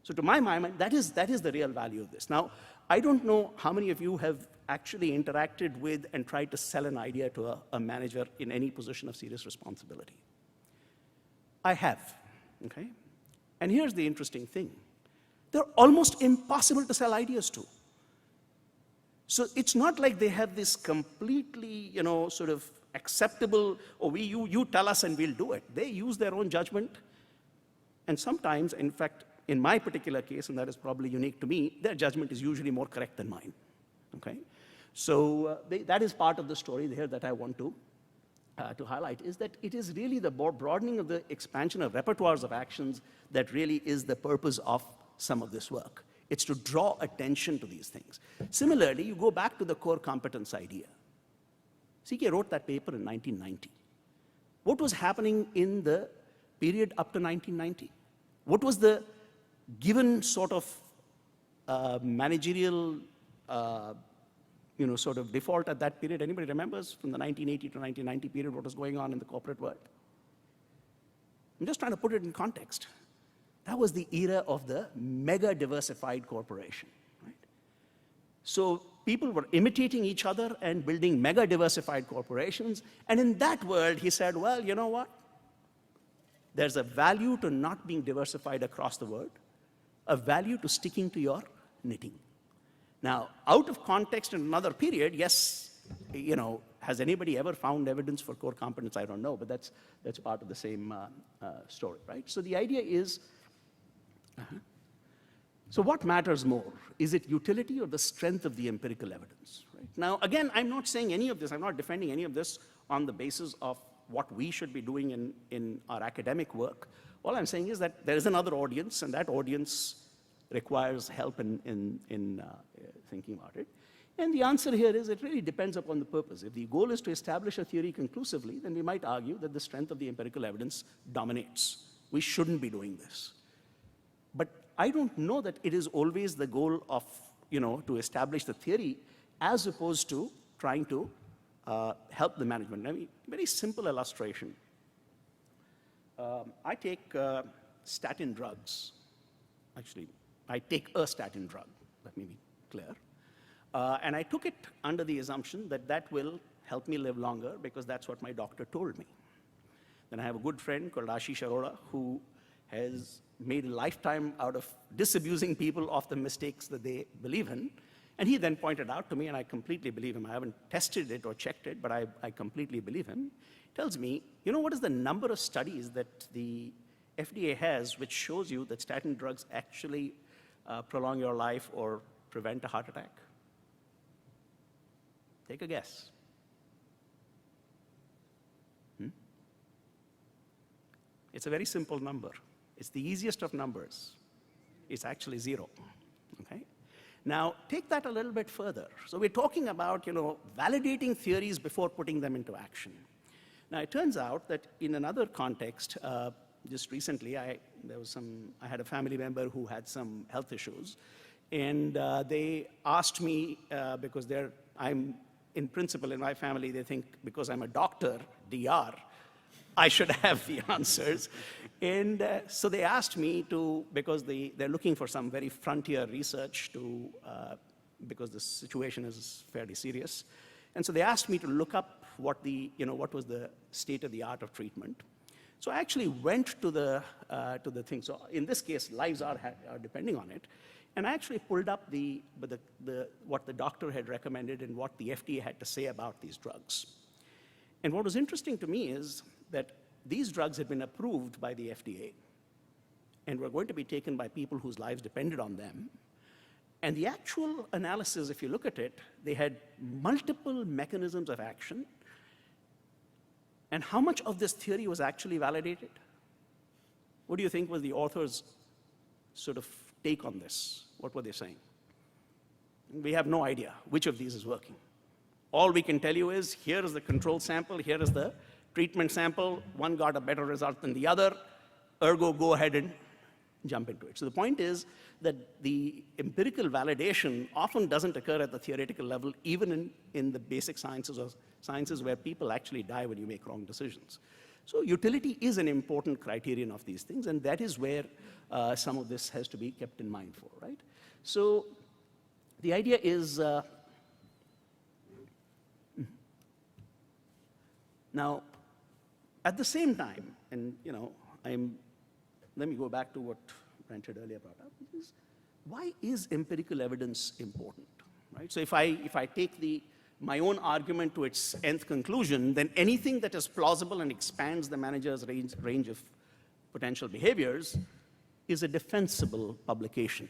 So to my mind, that is the real value of this. Now, I don't know how many of you have actually interacted with and tried to sell an idea to a manager in any position of serious responsibility. I have, okay? And here's the interesting thing. They're almost impossible to sell ideas to. So it's not like they have this completely, sort of acceptable, you tell us and we'll do it. They use their own judgment. And sometimes, in fact, in my particular case, and that is probably unique to me, their judgment is usually more correct than mine, okay? So that is part of the story there that I want to highlight, is that it is really the broadening of the expansion of repertoires of actions that really is the purpose of some of this work. It's to draw attention to these things. Similarly, you go back to the core competence idea. CK wrote that paper in 1990. What was happening in the period up to 1990? What was the given sort of managerial sort of default at that period? Anybody remembers from the 1980 to 1990 period what was going on in the corporate world? I'm just trying to put it in context. That was the era of the mega diversified corporation, right? So people were imitating each other and building mega diversified corporations. And in that world, he said, well, you know what? There's a value to not being diversified across the world, a value to sticking to your knitting. Now, out of context in another period, yes, has anybody ever found evidence for core competence? I don't know, but that's part of the same story, right? So the idea is, so what matters more? Is it utility or the strength of the empirical evidence, right? Now, again, I'm not saying any of this, I'm not defending any of this on the basis of what we should be doing in our academic work. All I'm saying is that there is another audience, and that audience requires help in thinking about it. And the answer here is it really depends upon the purpose. If the goal is to establish a theory conclusively, then we might argue that the strength of the empirical evidence dominates. We shouldn't be doing this. But I don't know that it is always the goal of, to establish the theory as opposed to trying to help the management. I mean, very simple illustration. I take statin drugs. Actually, I take a statin drug, let me be clear. And I took it under the assumption that that will help me live longer because that's what my doctor told me. Then I have a good friend called Ashish Arora who has made a lifetime out of disabusing people of the mistakes that they believe in. And he then pointed out to me, and I completely believe him. I haven't tested it or checked it, but I completely believe him. He tells me, what is the number of studies that the FDA has which shows you that statin drugs actually prolong your life or prevent a heart attack? Take a guess. It's a very simple number. It's the easiest of numbers. It's actually 0, okay? Now, take that a little bit further. So we're talking about, validating theories before putting them into action. Now, it turns out that in another context, just recently, I had a family member who had some health issues, and they asked me, because I'm in principle in my family, they think because I'm a doctor, DR, I should have the answers. And so they asked me to, because they're looking for some very frontier research because the situation is fairly serious. And so they asked me to look up what was the state of the art of treatment. So I actually went to the thing. So in this case, lives are depending on it. And I actually pulled up what the doctor had recommended and what the FDA had to say about these drugs. And what was interesting to me is that these drugs had been approved by the FDA and were going to be taken by people whose lives depended on them. And the actual analysis, if you look at it, they had multiple mechanisms of action. And how much of this theory was actually validated? What do you think was the author's sort of take on this? What were they saying? We have no idea which of these is working. All we can tell you is, here is the control sample, here is the treatment sample, one got a better result than the other, ergo go ahead and jump into it. So the point is that the empirical validation often doesn't occur at the theoretical level, even in the basic sciences or sciences where people actually die when you make wrong decisions. So utility is an important criterion of these things, and that is where some of this has to be kept in mind for, right? So the idea is, now, at the same time, and let me go back to what Brent had earlier brought up, is why is empirical evidence important, right? So if I take my own argument to its nth conclusion, then anything that is plausible and expands the manager's range of potential behaviors is a defensible publication.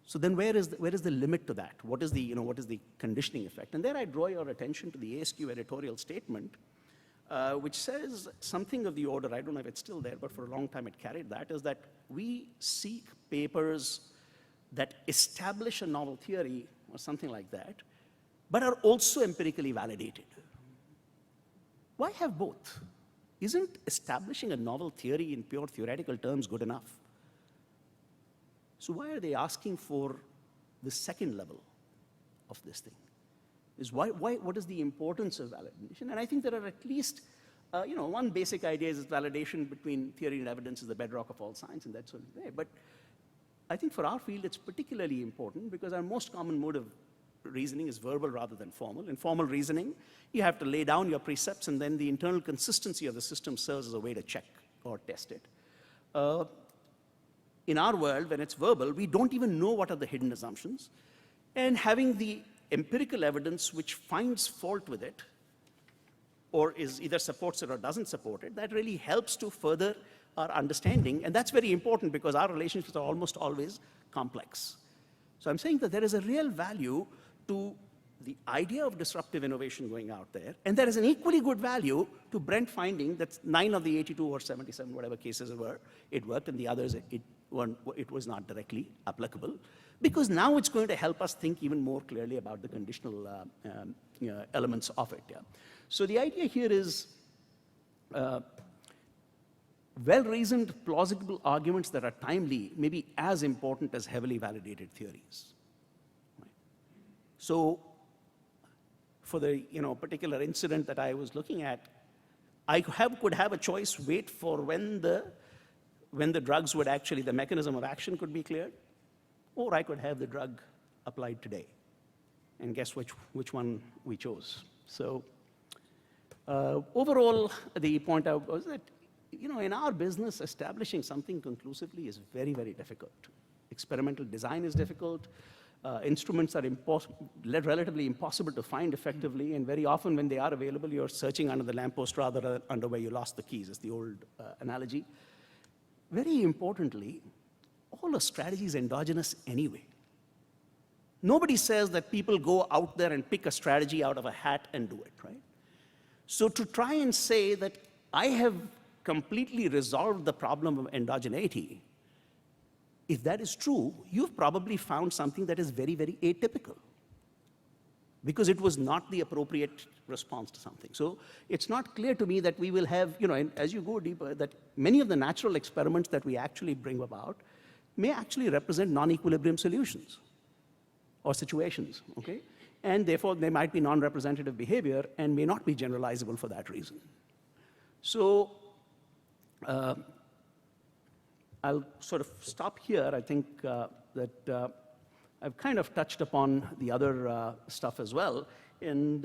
So then where is the limit to that? What is the conditioning effect? And there I draw your attention to the ASQ editorial statement, which says something of the order, I don't know if it's still there, but for a long time it carried that, is that we seek papers that establish a novel theory or something like that, but are also empirically validated. Why have both? Isn't establishing a novel theory in pure theoretical terms good enough? So why are they asking for the second level of this thing? What is the importance of validation? And I think there are at least, one basic idea is validation between theory and evidence is the bedrock of all science, and that's sort of there. But I think for our field, it's particularly important because our most common mode of reasoning is verbal rather than formal. In formal reasoning, you have to lay down your precepts, and then the internal consistency of the system serves as a way to check or test it. In our world, when it's verbal, we don't even know what are the hidden assumptions. And having the empirical evidence which finds fault with it, or either supports it or doesn't support it, that really helps to further our understanding. And that's very important because our relationships are almost always complex. So I'm saying that there is a real value to the idea of disruptive innovation going out there, and there is an equally good value to Brent finding that 9 of the 82 or 77, whatever cases it were, it worked, and the others, it was not directly applicable, because now it's going to help us think even more clearly about the conditional elements of it. Yeah. So the idea here is well-reasoned, plausible arguments that are timely may be as important as heavily validated theories. Right? So for the particular incident that I was looking at, I could have a choice, wait for when the drugs would actually, the mechanism of action could be cleared, or I could have the drug applied today. And guess which one we chose. So overall, the point out was that in our business, establishing something conclusively is very, very difficult. Experimental design is difficult. Instruments are relatively impossible to find effectively, and very often when they are available, you're searching under the lamppost rather than under where you lost the keys, is the old analogy. Very importantly, all the strategy is endogenous anyway. Nobody says that people go out there and pick a strategy out of a hat and do it, right? So to try and say that I have completely resolved the problem of endogeneity, if that is true, you've probably found something that is very, very atypical, because it was not the appropriate response to something. So it's not clear to me that we will have, and as you go deeper, that many of the natural experiments that we actually bring about may actually represent non-equilibrium solutions or situations, okay? And therefore, they might be non-representative behavior and may not be generalizable for that reason. So I'll sort of stop here. I think that I've kind of touched upon the other stuff as well. And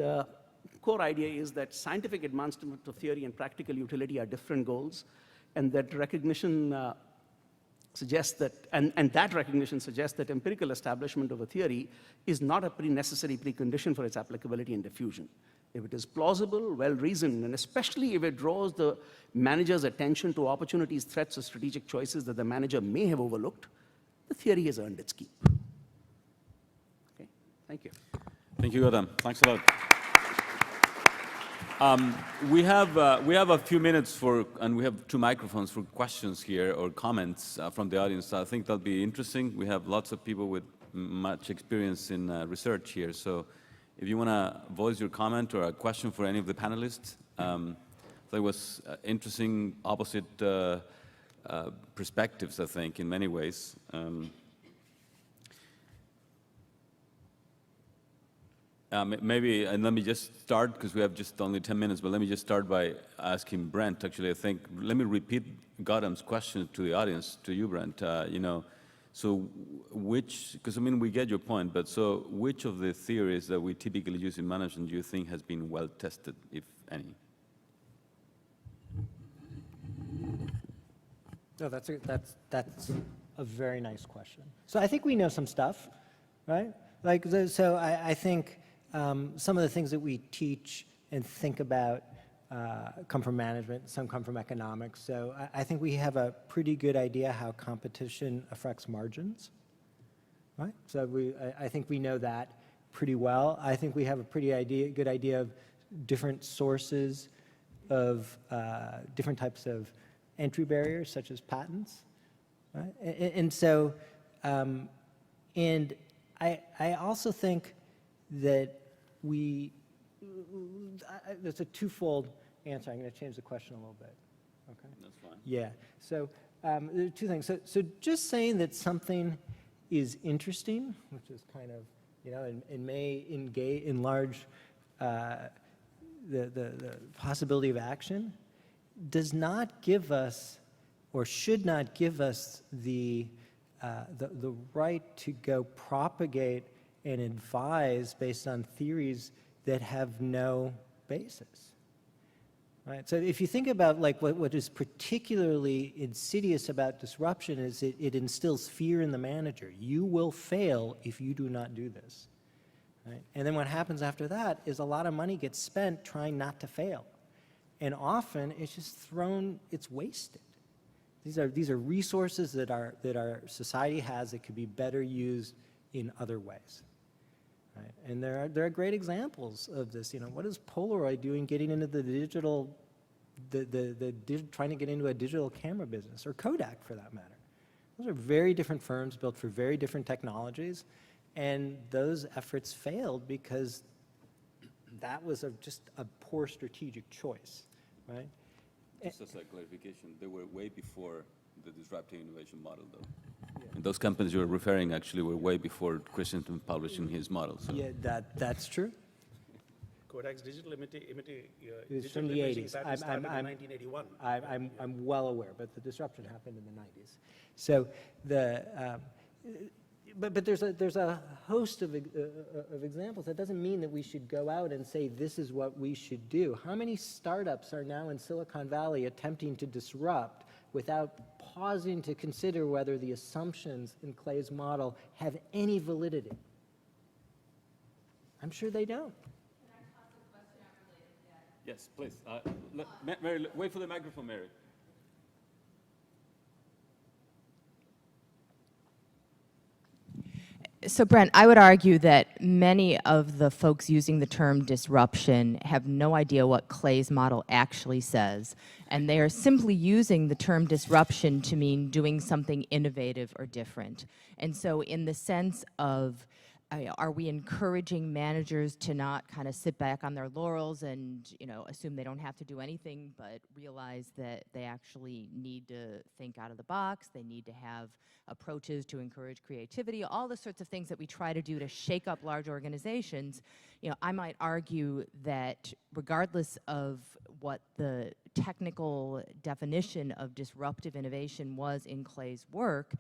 core idea is that scientific advancement of theory and practical utility are different goals, and that recognition suggests that, and that recognition suggests that empirical establishment of a theory is not a necessary precondition for its applicability and diffusion. If it is plausible, well-reasoned, and especially if it draws the manager's attention to opportunities, threats, or strategic choices that the manager may have overlooked, the theory has earned its keep. Okay, thank you. Thank you, Gautam. Thanks a lot. We have a few minutes and we have 2 microphones for questions here or comments from the audience. I think that'll be interesting. We have lots of people with much experience in research here. So if you want to voice your comment or a question for any of the panelists, there was interesting opposite perspectives, I think, in many ways. Maybe, and let me just start, because we have just only 10 minutes, but let me just start by asking Brent, actually, I think, let me repeat Gautam's question to the audience, to you, Brent. So because, we get your point, but so which of the theories that we typically use in management do you think has been well tested, if any? No, that's a very nice question. So I think we know some stuff, right? So I think some of the things that we teach and think about come from management, some come from economics. So I think we have a pretty good idea how competition affects margins, right? So I think we know that pretty well. I think we have a good idea of different sources of different types of entry barriers, such as patents, right? And so, and I also think that there's a twofold answer. I'm going to change the question a little bit. Okay. That's fine. Yeah. So there are 2 things. So just saying that something is interesting, which is kind of, and may enlarge the possibility of action, does not give us, or should not give us the right to go propagate and advise based on theories that have no basis, right? So if you think about what is particularly insidious about disruption is it instills fear in the manager. You will fail if you do not do this, right? And then what happens after that is a lot of money gets spent trying not to fail. And often it's just it's wasted. These are resources that our society has that could be better used in other ways, right? And there are great examples of this. What is Polaroid doing getting into the digital, trying to get into a digital camera business, or Kodak for that matter? Those are very different firms built for very different technologies, and those efforts failed because that was just a poor strategic choice, right? Just as a clarification, they were way before the disruptive innovation model, though. Yeah. And those companies you were referring actually were way before Christensen publishing his model. So. Yeah, that's true. Kodak's digital it was from the 80s. Started in 1981. I'm well aware, but the disruption happened in the 90s. So but there's a host of examples. That doesn't mean that we should go out and say this is what we should do. How many startups are now in Silicon Valley attempting to disrupt without pausing to consider whether the assumptions in Clay's model have any validity? I'm sure they don't. Can I toss a question out related to that? Yes, please. Mary, wait for the microphone, Mary. So Brent, I would argue that many of the folks using the term disruption have no idea what Clay's model actually says, and they are simply using the term disruption to mean doing something innovative or different. And so in the sense of, are we encouraging managers to not kind of sit back on their laurels and, you know, assume they don't have to do anything, but realize that they actually need to think out of the box, they need to have approaches to encourage creativity, all the sorts of things that we try to do to shake up large organizations. You know, I might argue that regardless of what the technical definition of disruptive innovation was in Clay's work,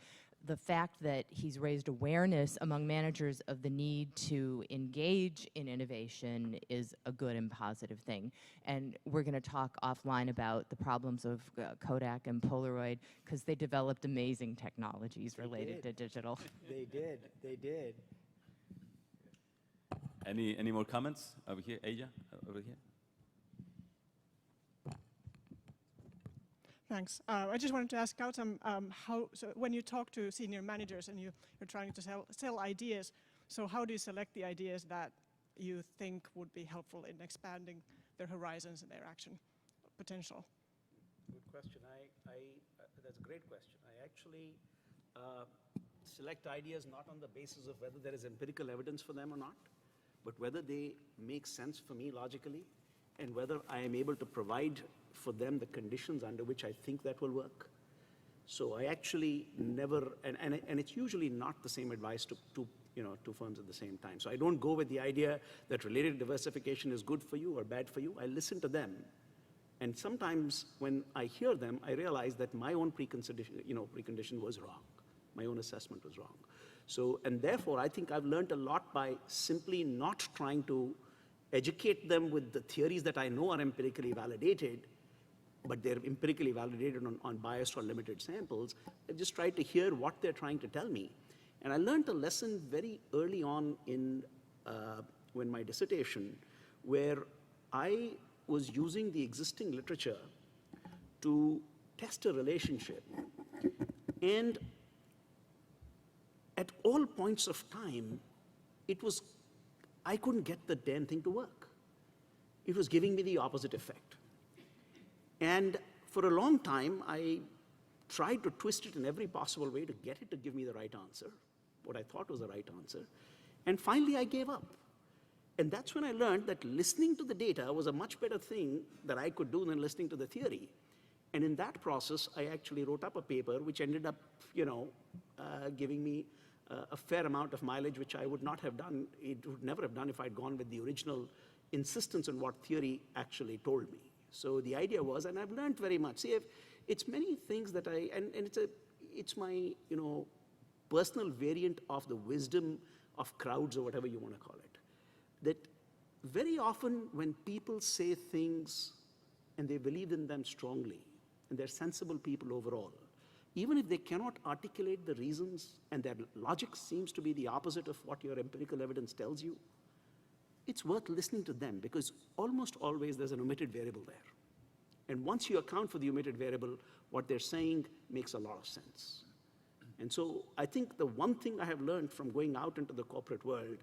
the fact that he's raised awareness among managers of the need to engage in innovation is a good and positive thing. And we're going to talk offline about the problems of Kodak and Polaroid, because they developed amazing technologies related to digital. They did. Any more comments over here? Aja, over here. Thanks. I just wanted to ask Gautam, so when you talk to senior managers and you're trying to sell ideas, so how do you select the ideas that you think would be helpful in expanding their horizons and their action potential? Good question. That's a great question. I actually select ideas not on the basis of whether there is empirical evidence for them or not, but whether they make sense for me logically, and whether I am able to provide for them the conditions under which I think that will work. So I actually never, and it's usually not the same advice to two firms at the same time. So I don't go with the idea that related diversification is good for you or bad for you. I listen to them. And sometimes when I hear them, I realize that my own precondition was wrong. My own assessment was wrong. So, and therefore, I think I've learned a lot by simply not trying to educate them with the theories that I know are empirically validated, but they're empirically validated on biased or limited samples. I just tried to hear what they're trying to tell me. And I learned a lesson very early on in when my dissertation, where I was using the existing literature to test a relationship. And at all points of time, I couldn't get the damn thing to work. It was giving me the opposite effect. And for a long time, I tried to twist it in every possible way to get it to give me the right answer, what I thought was the right answer. And finally, I gave up. And that's when I learned that listening to the data was a much better thing that I could do than listening to the theory. And in that process, I actually wrote up a paper which ended up, giving me a fair amount of mileage, which I would not have done. It would never have done if I'd gone with the original insistence on what theory actually told me. So the idea was, and I've learned very much. See, it's many things that and it's my, personal variant of the wisdom of crowds or whatever you want to call it. That very often when people say things and they believe in them strongly, and they're sensible people overall, even if they cannot articulate the reasons and their logic seems to be the opposite of what your empirical evidence tells you, it's worth listening to them, because almost always there's an omitted variable there. And once you account for the omitted variable, what they're saying makes a lot of sense. And so I think the one thing I have learned from going out into the corporate world,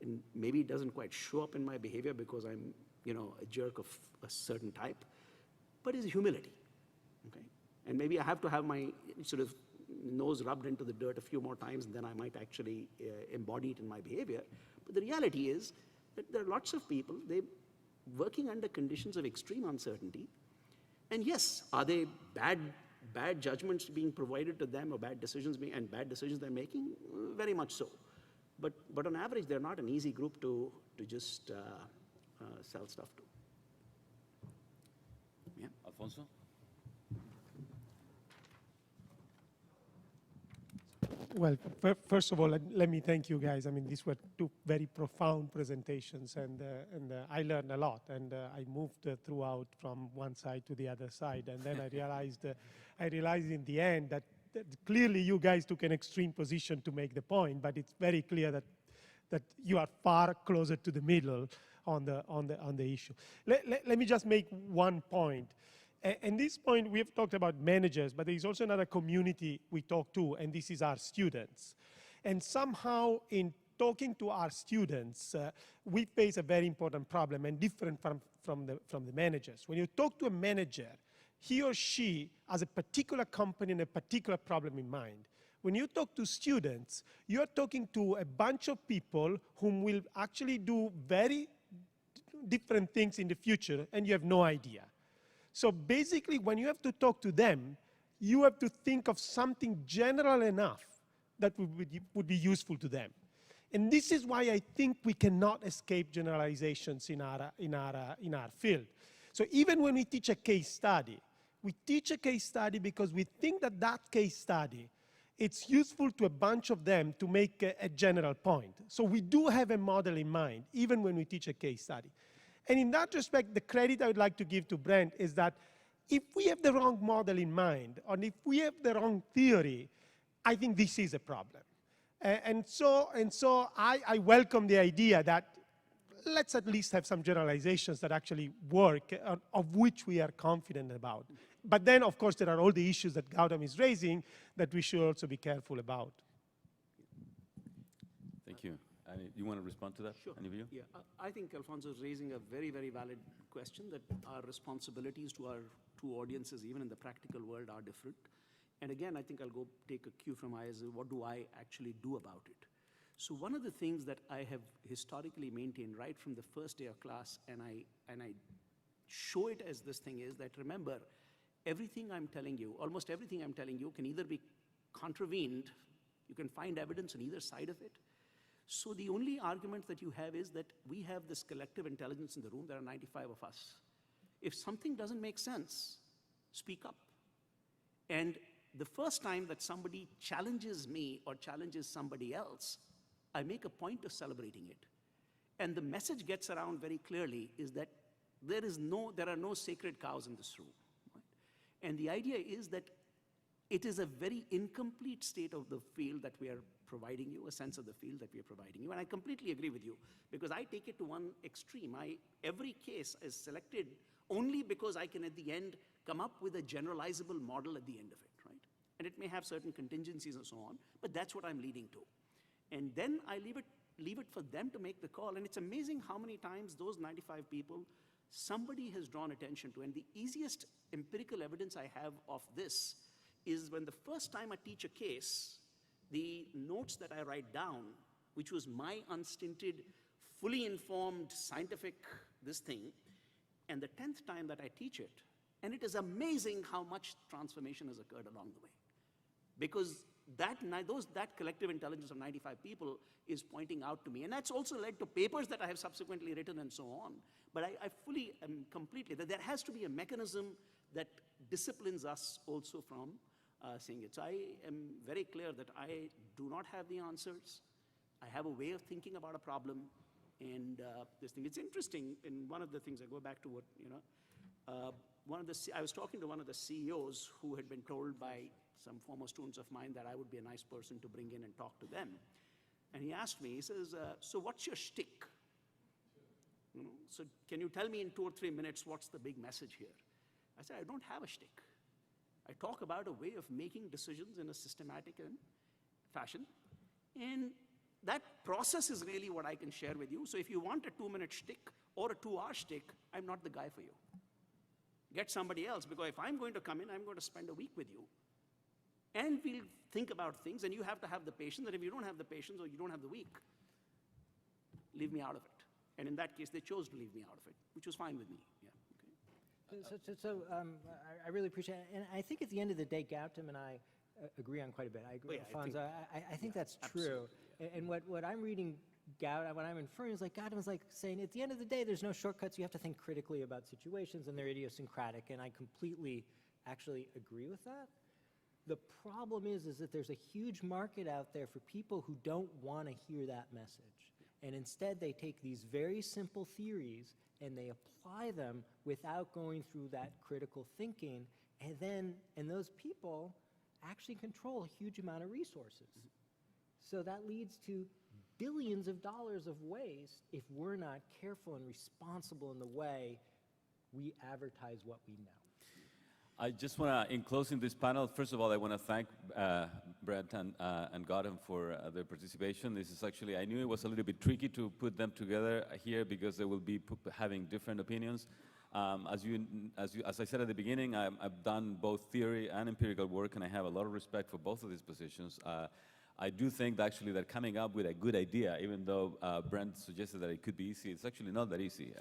and maybe it doesn't quite show up in my behavior because I'm, a jerk of a certain type, but is humility, okay? And maybe I have to have my sort of nose rubbed into the dirt a few more times, and then I might actually embody it in my behavior. But the reality is that there are lots of people, they're working under conditions of extreme uncertainty. And yes, are they bad judgments being provided to them, or bad decisions they're making? Very much so. But on average, they're not an easy group to just sell stuff to. Yeah. Alfonso? Well, first of all, let me thank you guys. I mean, these were two very profound presentations, and I learned a lot. And I moved throughout from one side to the other side, and then I realized in the end that clearly you guys took an extreme position to make the point, but it's very clear that you are far closer to the middle on the issue. Let me just make one point. And this point, we have talked about managers, but there is also another community we talk to, and this is our students. And somehow in talking to our students, we face a very important problem and different from the managers. When you talk to a manager, he or she has a particular company and a particular problem in mind. When you talk to students, you're talking to a bunch of people whom will actually do very different things in the future, and you have no idea. So basically, when you have to talk to them, you have to think of something general enough that would be useful to them. And this is why I think we cannot escape generalizations in our field. So even when we teach a case study, we teach a case study because we think that that case study, it's useful to a bunch of them to make a general point. So we do have a model in mind, even when we teach a case study. And in that respect, the credit I would like to give to Brent is that if we have the wrong model in mind, or if we have the wrong theory, I think this is a problem. And so I welcome the idea that let's at least have some generalizations that actually work, of which we are confident about. But then, of course, there are all the issues that Gautam is raising that we should also be careful about. Thank you. You want to respond to that? Sure. Any of you? Yeah, I think Alfonso is raising a very, very valid question, that our responsibilities to our two audiences, even in the practical world, are different. And again, I think I'll go take a cue from Ayaz. What do I actually do about it? So one of the things that I have historically maintained right from the first day of class, and I show it as this thing, is that, remember, everything I'm telling you, almost everything I'm telling you, can either be contravened, you can find evidence on either side of it. So the only argument that you have is that we have this collective intelligence in the room. There are 95 of us. If something doesn't make sense, speak up. And the first time that somebody challenges me or challenges somebody else, I make a point of celebrating it. And the message gets around very clearly is that there are no sacred cows in this room. Right? And the idea is that it is a very incomplete state of the field that we are providing you, a sense of the field that we are providing you. And I completely agree with you, because I take it to one extreme. Every case is selected only because I can, at the end, come up with a generalizable model at the end of it, right? And it may have certain contingencies and so on, but that's what I'm leading to. And then I leave it for them to make the call. And it's amazing how many times those 95 people, somebody has drawn attention to. And the easiest empirical evidence I have of this is when the first time I teach a case, the notes that I write down, which was my unstinted, fully informed, scientific this thing, and the 10th time that I teach it, and it is amazing how much transformation has occurred along the way. Because that collective intelligence of 95 people is pointing out to me, and that's also led to papers that I have subsequently written and so on. But I fully am completely, that there has to be a mechanism that disciplines us also from seeing it. So I am very clear that I do not have the answers. I have a way of thinking about a problem, and this thing. It's interesting, and one of the things, I go back to what, I was talking to one of the CEOs who had been told by some former students of mine that I would be a nice person to bring in and talk to them. And he asked me, he says, so what's your shtick? So can you tell me in 2 or 3 minutes what's the big message here? I said, I don't have a shtick. I talk about a way of making decisions in a systematic fashion. And that process is really what I can share with you. So if you want a 2-minute shtick or a 2-hour shtick, I'm not the guy for you. Get somebody else, because if I'm going to come in, I'm going to spend a week with you. And we'll think about things, and you have to have the patience. And if you don't have the patience or you don't have the week, leave me out of it. And in that case, they chose to leave me out of it, which was fine with me. Yeah. Okay. I really appreciate it. And I think at the end of the day, Gautam and I agree on quite a bit. I agree with Alfonso. I think that's true. Yeah. And what I'm reading, what I'm inferring is, like, Gautam is like saying, at the end of the day, there's no shortcuts. You have to think critically about situations, and they're idiosyncratic. And I completely actually agree with that. The problem is that there's a huge market out there for people who don't want to hear that message. And instead, they take these very simple theories and they apply them without going through that critical thinking. And those people actually control a huge amount of resources. So that leads to billions of dollars of waste if we're not careful and responsible in the way we advertise what we know. I just want to, in closing this panel, first of all, I want to thank Brent and Gautam for their participation. This is actually, I knew it was a little bit tricky to put them together here because they will be having different opinions. As I said at the beginning, I've done both theory and empirical work, and I have a lot of respect for both of these positions. I do think that actually that coming up with a good idea, even though Brent suggested that it could be easy, it's actually not that easy.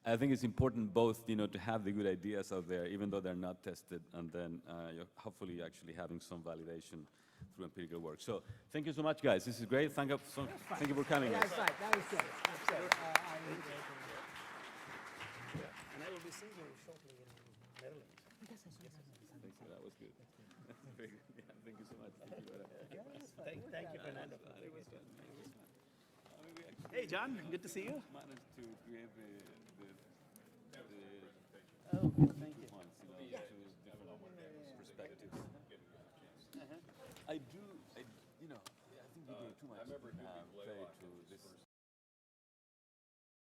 I think it's important both, to have the good ideas out there, even though they're not tested, and then hopefully actually having some validation through empirical work. So thank you so much, guys. This is great. Thank you for coming. That's right, that was good. That's good. And I will be seeing you shortly in Maryland. That was good. Very good. Yeah, thank you so much. Thank you, Fernando. Hey, John, good to see you. Managed to create Oh, thank